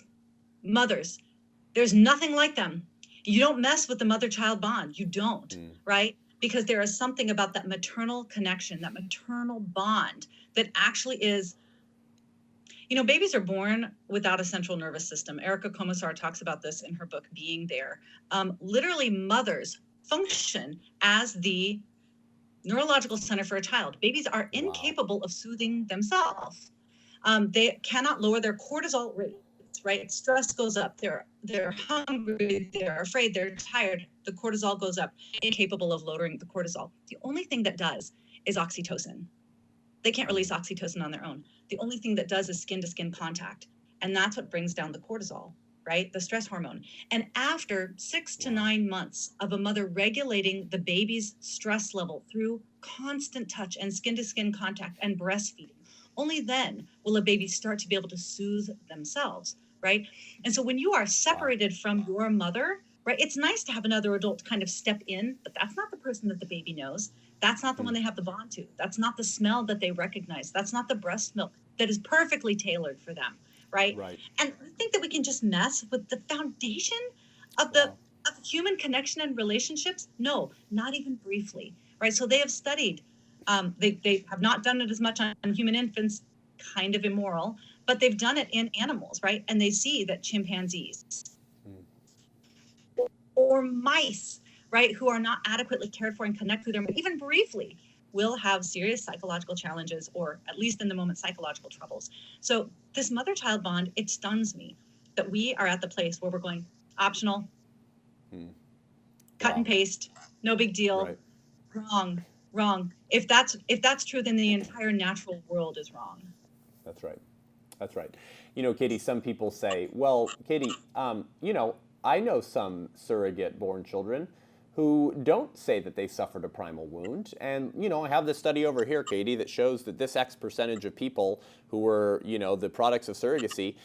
there's nothing like them. You don't mess with the mother-child bond. You don't, right? Because there is something about that maternal connection, that maternal bond that actually is. Babies are born without a central nervous system. Erica Komisar talks about this in her book, Being There. Literally, mothers function as the neurological center for a child. Babies are incapable of soothing themselves. They cannot lower their cortisol rates, right? Stress goes up. They're hungry, they're afraid, they're tired. The cortisol goes up, incapable of lowering the cortisol. The only thing that does is oxytocin. They can't release oxytocin on their own. The only thing that does is skin-to-skin contact. And that's what brings down the cortisol, right? The stress hormone. And after 6 to 9 months of a mother regulating the baby's stress level through constant touch and skin-to-skin contact and breastfeeding, only then will a baby start to be able to soothe themselves, right? And so when you are separated from your mother, right, it's nice to have another adult kind of step in, but that's not the person that the baby knows. That's not the one they have the bond to. That's not the smell that they recognize. That's not the breast milk that is perfectly tailored for them, right? And I think that we can just mess with the foundation of of human connection and relationships. No, not even briefly, right? So they have studied. They have not done it as much on human infants, kind of immoral, but they've done it in animals, right? And they see that chimpanzees or mice, right, who are not adequately cared for and connect with them, even briefly, will have serious psychological challenges, or at least in the moment, psychological troubles. So this mother-child bond, it stuns me that we are at the place where we're going optional, cut and paste, no big deal, wrong. If that's true, then the entire natural world is wrong. That's right. Katy, some people say, well, Katy, I know some surrogate-born children who don't say that they suffered a primal wound. And, I have this study over here, Katy, that shows that this X percentage of people who were, the products of surrogacy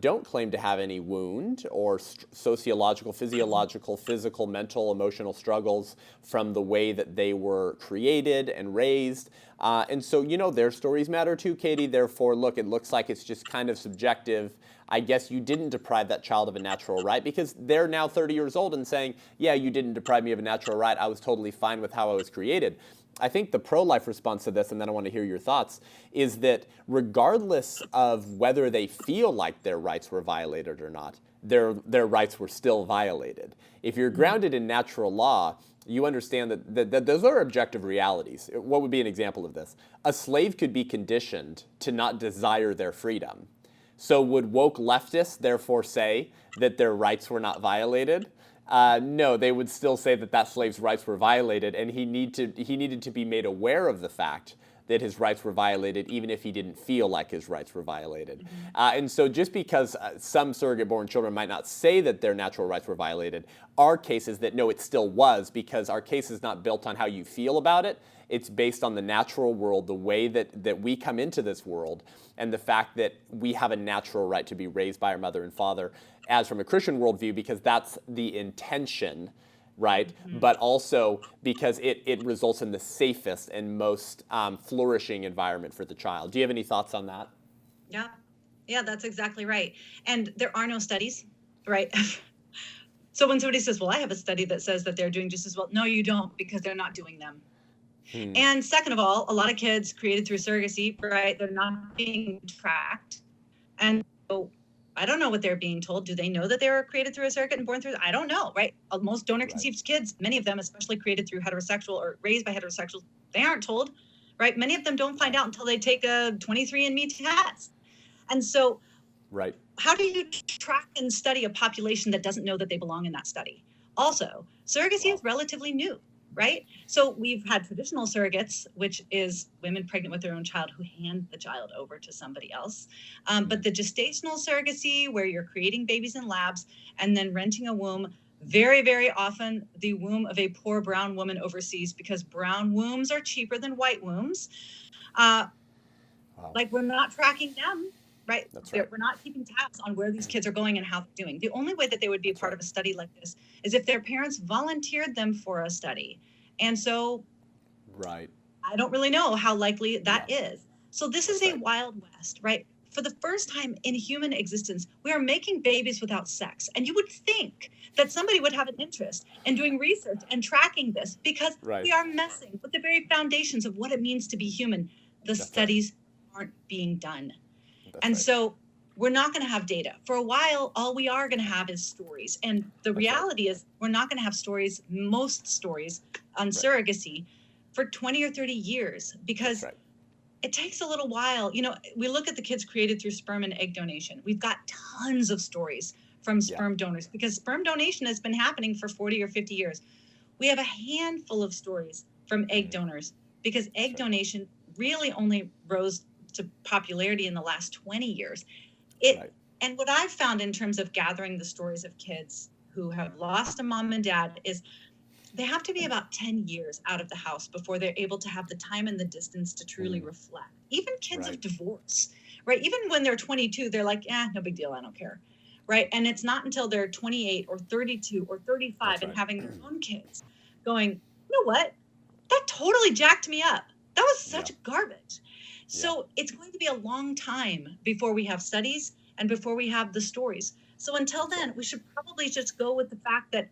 don't claim to have any wound or sociological, physiological, physical, mental, emotional struggles from the way that they were created and raised. And so, their stories matter too, Katy. Therefore, look, it looks like it's just kind of subjective. I guess you didn't deprive that child of a natural right, because they're now 30 years old and saying, yeah, you didn't deprive me of a natural right. I was totally fine with how I was created. I think the pro-life response to this, and then I want to hear your thoughts, is that regardless of whether they feel like their rights were violated or not, their rights were still violated. If you're grounded in natural law, you understand that those are objective realities. What would be an example of this? A slave could be conditioned to not desire their freedom. So would woke leftists therefore say that their rights were not violated? No, they would still say that slave's rights were violated, and he needed to be made aware of the fact that his rights were violated, even if he didn't feel like his rights were violated. And so just because some surrogate-born children might not say that their natural rights were violated, our case is that no, it still was, because our case is not built on how you feel about it. It's based on the natural world, the way that we come into this world, and the fact that we have a natural right to be raised by our mother and father, as from a Christian worldview, because that's the intention, right? But also because it results in the safest and most flourishing environment for the child. Do you have any thoughts on that? Yeah, that's exactly right. And there are no studies, right? So when somebody says, well, I have a study that says that they're doing just as well. No, you don't, because they're not doing them. And second of all, a lot of kids created through surrogacy, right? They're not being tracked. And so I don't know what they're being told. Do they know that they were created through a surrogate and born through? I don't know, right? Most donor-conceived kids, many of them, especially created through heterosexual or raised by heterosexuals, they aren't told, right? Many of them don't find out until they take a 23andMe test. And so how do you track and study a population that doesn't know that they belong in that study? Also, surrogacy is relatively new, right? So we've had traditional surrogates, which is women pregnant with their own child who hand the child over to somebody else. But the gestational surrogacy, where you're creating babies in labs and then renting a womb, very, very often the womb of a poor brown woman overseas, because brown wombs are cheaper than white wombs. Like, we're not tracking them, right? That's right. We're not keeping tabs on where these kids are going and how they're doing. The only way that they would be a part of a study like this is if their parents volunteered them for a study. And so I don't really know how likely that is. So this is a Wild West, right? For the first time in human existence, we are making babies without sex. And you would think that somebody would have an interest in doing research and tracking this, because we are messing with the very foundations of what it means to be human. The studies aren't being done. So we're not going to have data. For a while, all we are going to have is stories. And the reality is we're not going to have stories, most stories on surrogacy, for 20 or 30 years, because it takes a little while. You know, we look at the kids created through sperm and egg donation. We've got tons of stories from sperm donors, because sperm donation has been happening for 40 or 50 years. We have a handful of stories from egg donors, because egg donation really only rose to popularity in the last 20 years. And what I've found in terms of gathering the stories of kids who have lost a mom and dad is they have to be about 10 years out of the house before they're able to have the time and the distance to truly reflect. Even kids of divorce, right? Even when they're 22, they're like, no big deal, I don't care, right? And it's not until they're 28 or 32 or 35 and having their own kids going, you know what? That totally jacked me up. That was such garbage. So it's going to be a long time before we have studies and before we have the stories. So until then, we should probably just go with the fact that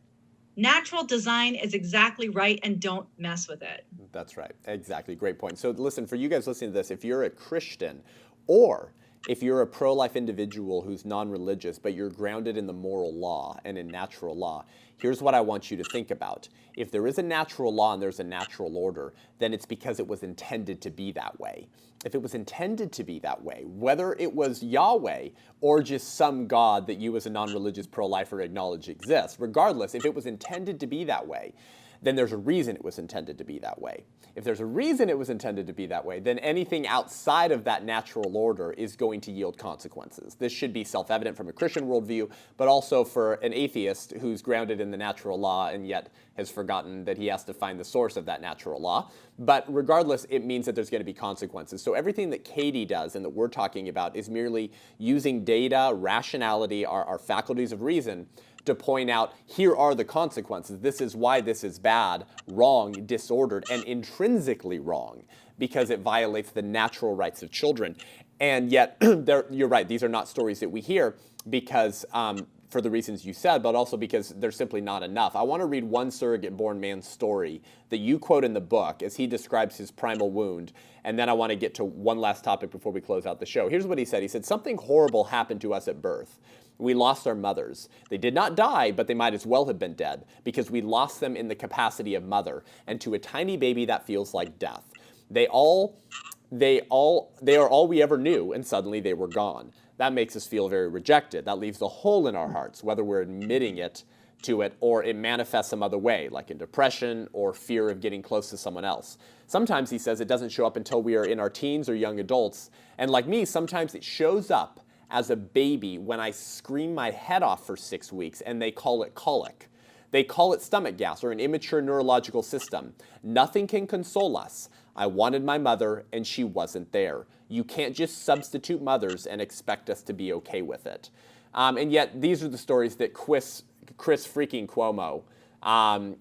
natural design is exactly right, and don't mess with it. That's right. Exactly. Great point. So listen, for you guys listening to this, if you're a Christian, or if you're a pro-life individual who's non-religious, but you're grounded in the moral law and in natural law, here's what I want you to think about. If there is a natural law and there's a natural order, then it's because it was intended to be that way. If it was intended to be that way, whether it was Yahweh or just some God that you as a non-religious pro-lifer acknowledge exists, regardless, if it was intended to be that way, then there's a reason it was intended to be that way. If there's a reason it was intended to be that way, then anything outside of that natural order is going to yield consequences. This should be self-evident from a Christian worldview, but also for an atheist who's grounded in the natural law and yet has forgotten that he has to find the source of that natural law. But regardless, it means that there's going to be consequences. So everything that Katy does and that we're talking about is merely using data, rationality, our faculties of reason, to point out, here are the consequences. This is why this is bad, wrong, disordered, and intrinsically wrong, because it violates the natural rights of children. And yet, you're right, these are not stories that we hear because, for the reasons you said, but also because they're simply not enough. I want to read one surrogate-born man's story that you quote in the book as he describes his primal wound, and then I want to get to one last topic before we close out the show. Here's what he said. He said, "Something horrible happened to us at birth. We lost our mothers. They did not die, but they might as well have been dead, because we lost them in the capacity of mother, and to a tiny baby that feels like death. They are all we ever knew, and suddenly they were gone. That makes us feel very rejected. That leaves a hole in our hearts, whether we're admitting it to it, or it manifests some other way, like in depression or fear of getting close to someone else. Sometimes he says it doesn't show up until we are in our teens or young adults. And like me, sometimes it shows up as a baby when I scream my head off for 6 weeks and they call it colic. They call it stomach gas or an immature neurological system. Nothing can console us. I wanted my mother and she wasn't there. You can't just substitute mothers and expect us to be okay with it. And yet these are the stories that Chris freaking Cuomo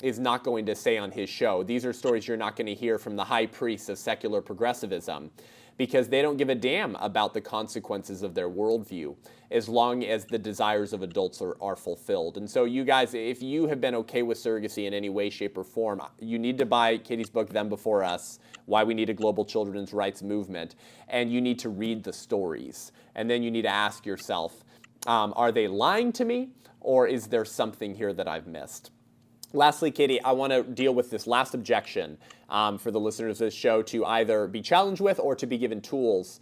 is not going to say on his show. These are stories you're not going to hear from the high priests of secular progressivism, because they don't give a damn about the consequences of their worldview as long as the desires of adults are fulfilled. And so you guys, if you have been okay with surrogacy in any way, shape, or form, you need to buy Katy's book, Them Before Us, Why We Need a Global Children's Rights Movement, and you need to read the stories. And then you need to ask yourself, are they lying to me, or is there something here that I've missed? Lastly, Katy, I want to deal with this last objection for the listeners of this show to either be challenged with or to be given tools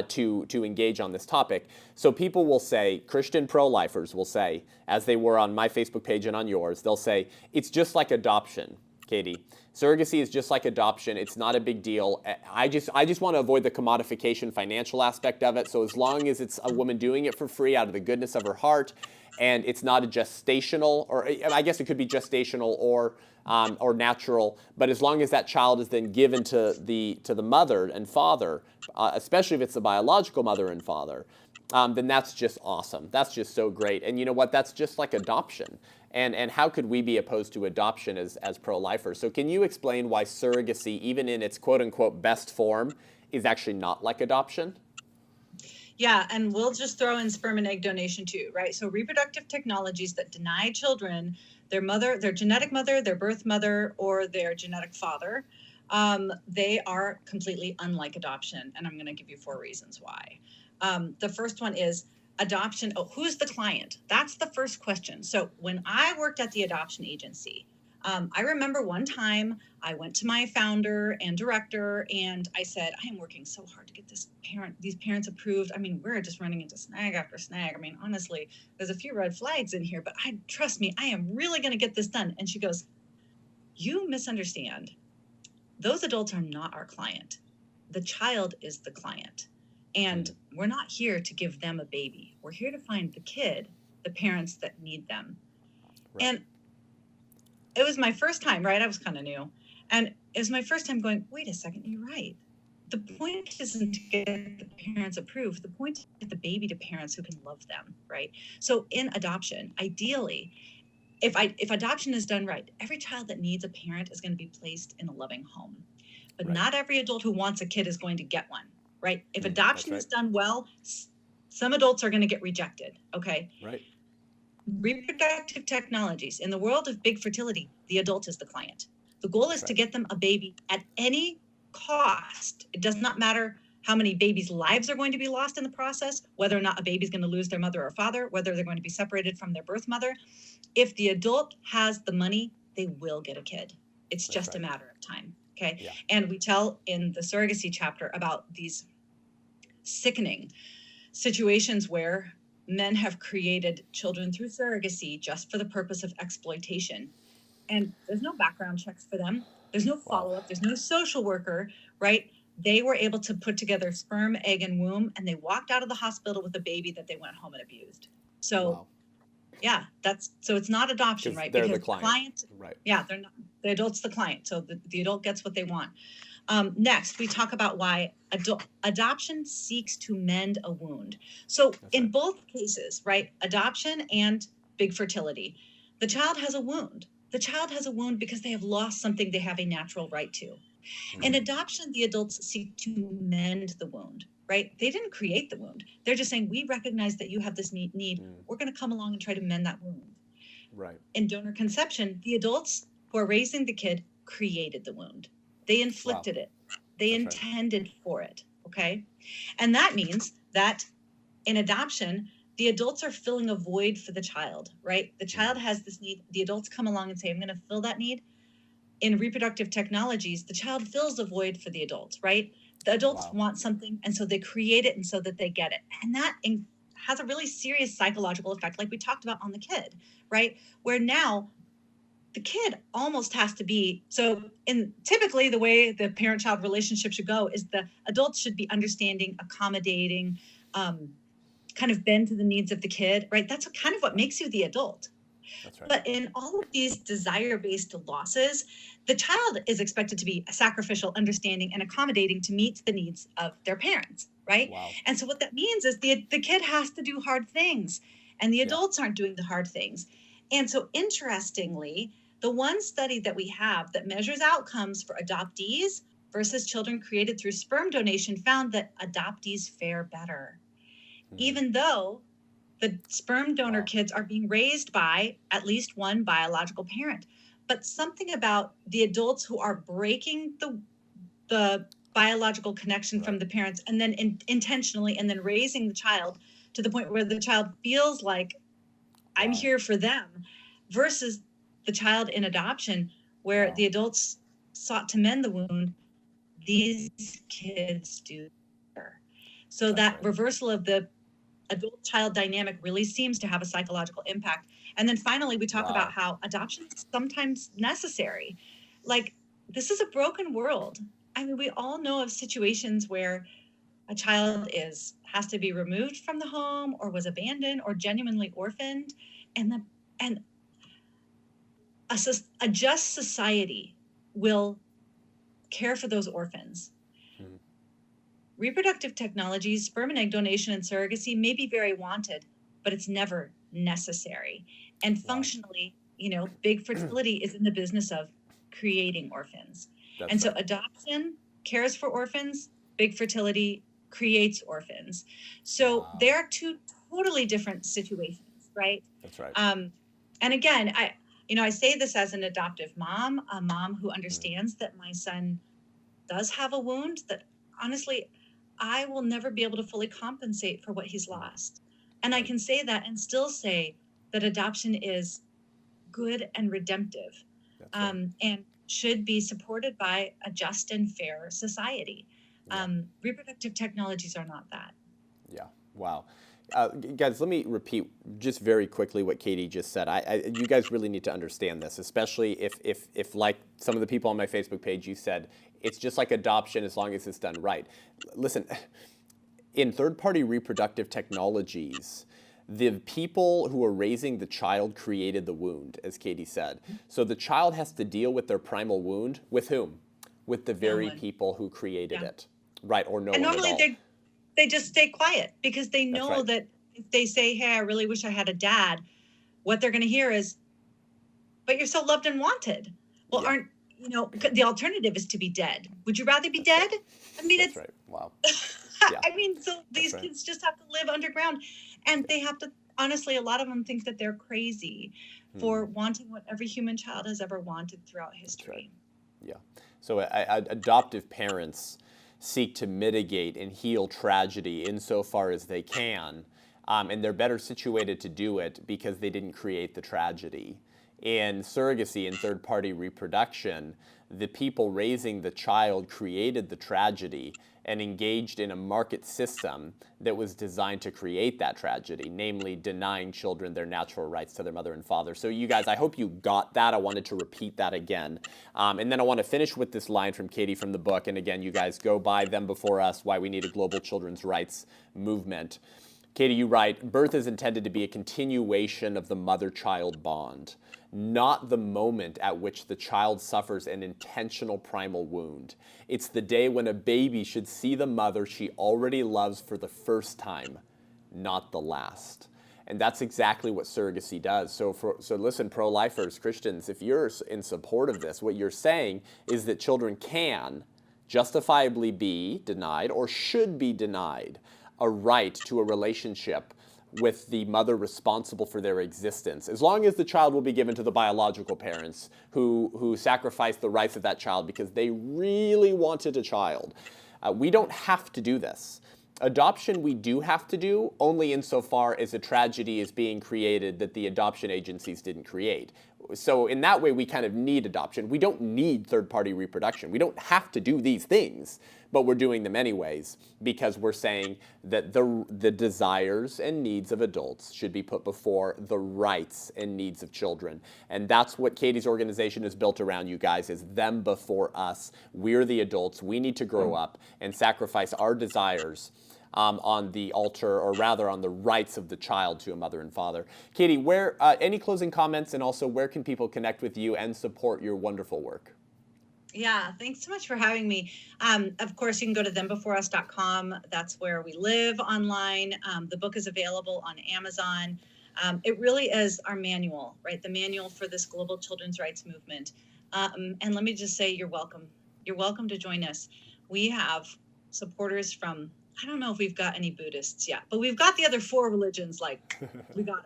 to engage on this topic. So people will say, Christian pro-lifers will say, as they were on my Facebook page and on yours, they'll say, it's just like adoption, Katy. Surrogacy is just like adoption. It's not a big deal. I just want to avoid the commodification financial aspect of it. So as long as it's a woman doing it for free out of the goodness of her heart, and it's not a gestational, or I guess it could be gestational or natural, but as long as that child is then given to the mother and father, especially if it's the biological mother and father, then that's just awesome. That's just so great. And you know what? That's just like adoption. And how could we be opposed to adoption as pro-lifers? So can you explain why surrogacy, even in its quote-unquote best form, is actually not like adoption? Yeah, and we'll just throw in sperm and egg donation too, right? So reproductive technologies that deny children their mother, their genetic mother, their birth mother, or their genetic father, they are completely unlike adoption. And I'm going to give you 4 reasons why. The first one is adoption. Oh, who's the client? That's the first question. So when I worked at the adoption agency, I remember one time I went to my founder and director and I said, I am working so hard to get these parents approved. I mean, we're just running into snag after snag. I mean, honestly, there's a few red flags in here, but trust me, I am really going to get this done. And she goes, you misunderstand. Those adults are not our client. The child is the client. And we're not here to give them a baby. We're here to find the kid, the parents that need them. Right. And it was my first time, right? I was kind of new. And it was my first time going, wait a second, you're right. The point isn't to get the parents approved. The point is to get the baby to parents who can love them, right? So in adoption, ideally, if adoption is done right, every child that needs a parent is going to be placed in a loving home. But not every adult who wants a kid is going to get one, right? If adoption is done well, some adults are going to get rejected, okay? Right. Reproductive technologies. In the world of big fertility, the adult is the client. The goal is to get them a baby at any cost. It does not matter how many babies' lives are going to be lost in the process, whether or not a baby's going to lose their mother or father, whether they're going to be separated from their birth mother. If the adult has the money, they will get a kid. It's just a matter of time. Okay. Yeah. And we tell in the surrogacy chapter about these sickening situations where men have created children through surrogacy just for the purpose of exploitation. And there's no background checks for them. There's no follow-up. There's no social worker, right? They were able to put together sperm, egg, and womb, and they walked out of the hospital with a baby that they went home and abused. So, yeah, so it's not adoption, right? They're because the client. Right. Yeah, they're not. The adult's the client. So the adult gets what they want. Next, we talk about why adoption seeks to mend a wound. So in both cases, right, adoption and big fertility, the child has a wound. The child has a wound because they have lost something they have a natural right to. In adoption, the adults seek to mend the wound, right? They didn't create the wound. They're just saying, we recognize that you have this need. We're going to come along and try to mend that wound. Right. In donor conception, the adults who are raising the kid created the wound. They inflicted it. They intended for it, okay? And that means that in adoption, the adults are filling a void for the child, right? The child has this need. The adults come along and say, I'm going to fill that need. In reproductive technologies, the child fills a void for the adults, right? The adults want something, and so they create it and so that they get it. And that has a really serious psychological effect, like we talked about on the kid, right? Where now the kid almost has to be, so in typically the way the parent-child relationship should go is the adults should be understanding, accommodating, kind of bend to the needs of the kid, right? That's kind of what makes you the adult. That's right. But in all of these desire-based losses, the child is expected to be sacrificial, understanding, and accommodating to meet the needs of their parents, right? Wow. And so what that means is the kid has to do hard things, and the Yeah. adults aren't doing the hard things. And so interestingly, the one study that we have that measures outcomes for adoptees versus children created through sperm donation found that adoptees fare better, even though the sperm donor Wow. kids are being raised by at least one biological parent. But something about the adults who are breaking the biological connection from the parents and then intentionally and then raising the child to the point where the child feels like I'm here for them, versus the child in adoption where the adults sought to mend the wound, these kids do better. So that reversal of the adult-child dynamic really seems to have a psychological impact. And then finally, we talk about how adoption is sometimes necessary. Like, this is a broken world. I mean, we all know of situations where a child has to be removed from the home or was abandoned or genuinely orphaned. And a just society will care for those orphans. Reproductive technologies, sperm and egg donation and surrogacy may be very wanted, but it's never necessary. And functionally, big fertility is in the business of creating orphans. So adoption cares for orphans, big fertility creates orphans. So they're two totally different situations, right? That's right. And again, I say this as an adoptive mom, a mom who understands that my son does have a wound that honestly, I will never be able to fully compensate for what he's lost. And I can say that and still say that adoption is good and redemptive, and should be supported by a just and fair society. Reproductive technologies are not that. Yeah. Wow. Guys, let me repeat just very quickly what Katy just said. You guys really need to understand this, especially if like some of the people on my Facebook page, you said, it's just like adoption as long as it's done right. Listen, in third-party reproductive technologies, the people who are raising the child created the wound, as Katy said. So the child has to deal with their primal wound. With whom? With the very people who created it, right? Or no one at all. And normally they just stay quiet because they know that if they say, hey, I really wish I had a dad, what they're going to hear is, but you're so loved and wanted. Well, the alternative is to be dead. Would you rather be dead? I mean, That's right. Wow. I mean, so these kids just have to live underground, and they have to, honestly, a lot of them think that they're crazy for wanting what every human child has ever wanted throughout history. Yeah. So adoptive parents seek to mitigate and heal tragedy insofar as they can, and they're better situated to do it because they didn't create the tragedy. In surrogacy and third-party reproduction, the people raising the child created the tragedy and engaged in a market system that was designed to create that tragedy, namely denying children their natural rights to their mother and father. So you guys, I hope you got that. I wanted to repeat that again. And then I want to finish with this line from Katy from the book. And again, you guys go by Them Before Us, Why We Need a Global Children's Rights Movement. Katy, you write, birth is intended to be a continuation of the mother-child bond, not the moment at which the child suffers an intentional primal wound. It's the day when a baby should see the mother she already loves for the first time, not the last. And that's exactly what surrogacy does. So listen, pro-lifers, Christians, if you're in support of this, what you're saying is that children can justifiably be denied or should be denied a right to a relationship with the mother responsible for their existence, as long as the child will be given to the biological parents who sacrificed the rights of that child because they really wanted a child. We don't have to do this. Adoption we do have to do only insofar as a tragedy is being created that the adoption agencies didn't create. So in that way, we kind of need adoption. We don't need third-party reproduction. We don't have to do these things, but we're doing them anyways because we're saying that the desires and needs of adults should be put before the rights and needs of children. And that's what Katy's organization is built around, you guys, is them before us. We're the adults. We need to grow up and sacrifice our desires on the altar, or rather on the rights of the child to a mother and father. Katy, where any closing comments, and also where can people connect with you and support your wonderful work? Yeah, thanks so much for having me. Of course, you can go to thembeforeus.com. That's where we live online. The book is available on Amazon. It really is our manual, right? The manual for this global children's rights movement. And let me just say, you're welcome. You're welcome to join us. We have supporters from, I don't know if we've got any Buddhists yet, but we've got the other 4 religions, like we got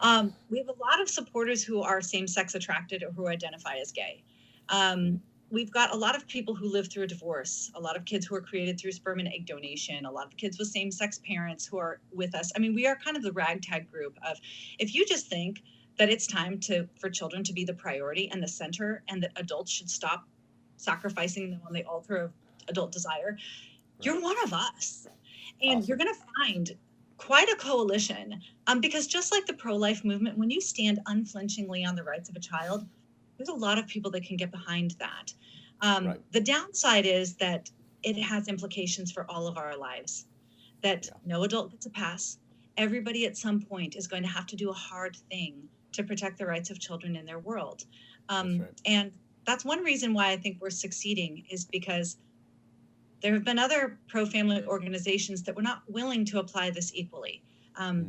them. We have a lot of supporters who are same-sex attracted or who identify as gay. We've got a lot of people who live through a divorce, a lot of kids who are created through sperm and egg donation, a lot of kids with same-sex parents who are with us. I mean, we are kind of the ragtag group of, if you just think that it's time for children to be the priority and the center, and that adults should stop sacrificing them on the altar of adult desire, you're one of us. And Awesome. You're going to find quite a coalition, because just like the pro-life movement, when you stand unflinchingly on the rights of a child, there's a lot of people that can get behind that. Right. The downside is that it has implications for all of our lives, that no adult gets a pass. Everybody at some point is going to have to do a hard thing to protect the rights of children in their world. That's right. And that's one reason why I think we're succeeding, is because there have been other pro-family organizations that were not willing to apply this equally.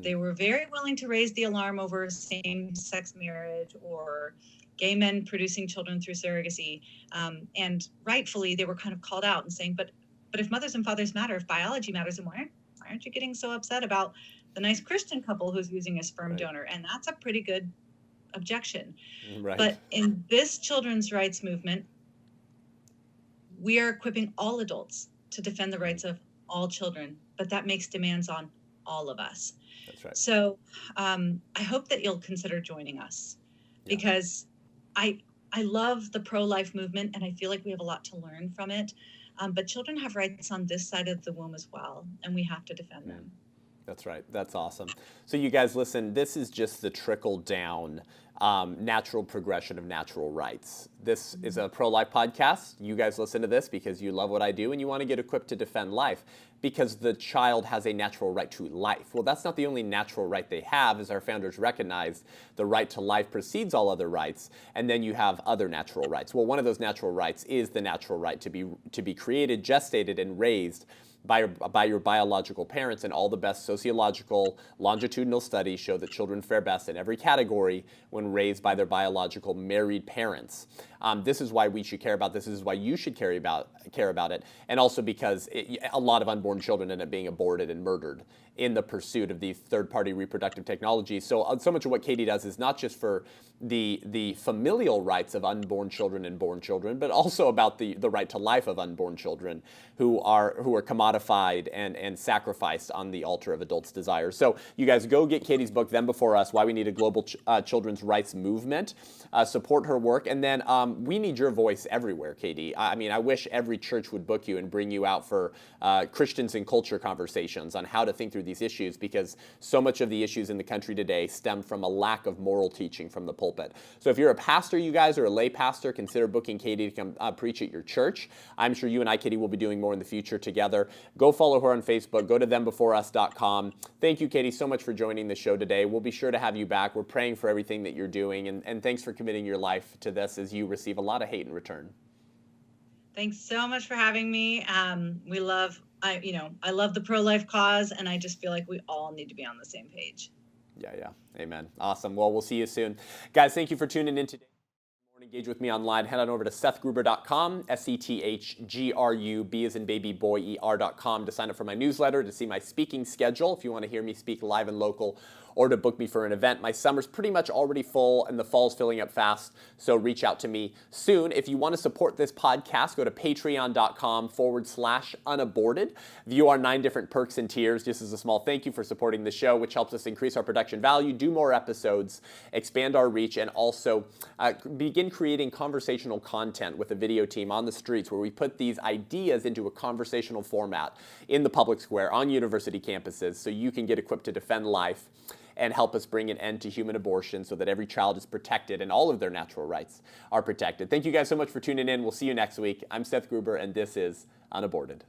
They were very willing to raise the alarm over same-sex marriage or gay men producing children through surrogacy. And rightfully, they were kind of called out and saying, but if mothers and fathers matter, if biology matters, then why aren't you getting so upset about the nice Christian couple who's using a sperm donor? And that's a pretty good objection. Right. But in this children's rights movement, we are equipping all adults to defend the rights of all children, but that makes demands on all of us. That's right. So I hope that you'll consider joining us, because I love the pro-life movement, and I feel like we have a lot to learn from it. But children have rights on this side of the womb as well, and we have to defend them. That's right. That's awesome. So you guys, listen, this is just the trickle down natural progression of natural rights. This is a pro-life podcast. You guys listen to this because you love what I do and you want to get equipped to defend life, because the child has a natural right to life. Well, that's not the only natural right they have. As our founders recognized, the right to life precedes all other rights, and then you have other natural rights. Well, one of those natural rights is the natural right to be created, gestated, and raised by your biological parents, and all the best sociological longitudinal studies show that children fare best in every category when raised by their biological married parents. This is why we should care about this. This is why you should care about it, and also because a lot of unborn children end up being aborted and murdered in the pursuit of these third-party reproductive technologies. So much of what Katy does is not just for the familial rights of unborn children and born children, but also about the right to life of unborn children who are commodified and sacrificed on the altar of adults' desires. So you guys go get Katy's book, Them Before Us, Why We Need a Global Children's Rights Movement. Support her work. And then we need your voice everywhere, Katy. I mean, I wish every church would book you and bring you out for Christians and culture conversations on how to think through these issues, because so much of the issues in the country today stem from a lack of moral teaching from the pulpit. So if you're a pastor, you guys, or a lay pastor, consider booking Katy to come preach at your church. I'm sure you and I, Katy, will be doing more in the future together. Go follow her on Facebook. Go to thembeforeus.com. Thank you, Katy, so much for joining the show today. We'll be sure to have you back. We're praying for everything that you're doing, and thanks for committing your life to this as you receive a lot of hate in return. Thanks so much for having me. I love the pro-life cause, and I just feel like we all need to be on the same page. Yeah. Amen. Awesome. Well, we'll see you soon. Guys, thank you for tuning in today. Engage with me online. Head on over to sethgruber.com, SETHGRUB as in baby boy ER.com to sign up for my newsletter, to see my speaking schedule if you want to hear me speak live and local, or to book me for an event. My summer's pretty much already full and the fall's filling up fast, so reach out to me soon. If you want to support this podcast, go to patreon.com/unaborted. View our 9 different perks and tiers. Just as a small thank you for supporting the show, which helps us increase our production value, do more episodes, expand our reach, and also begin creating conversational content with a video team on the streets where we put these ideas into a conversational format in the public square on university campuses so you can get equipped to defend life and help us bring an end to human abortion so that every child is protected and all of their natural rights are protected. Thank you guys so much for tuning in. We'll see you next week. I'm Seth Gruber, and this is Unaborted.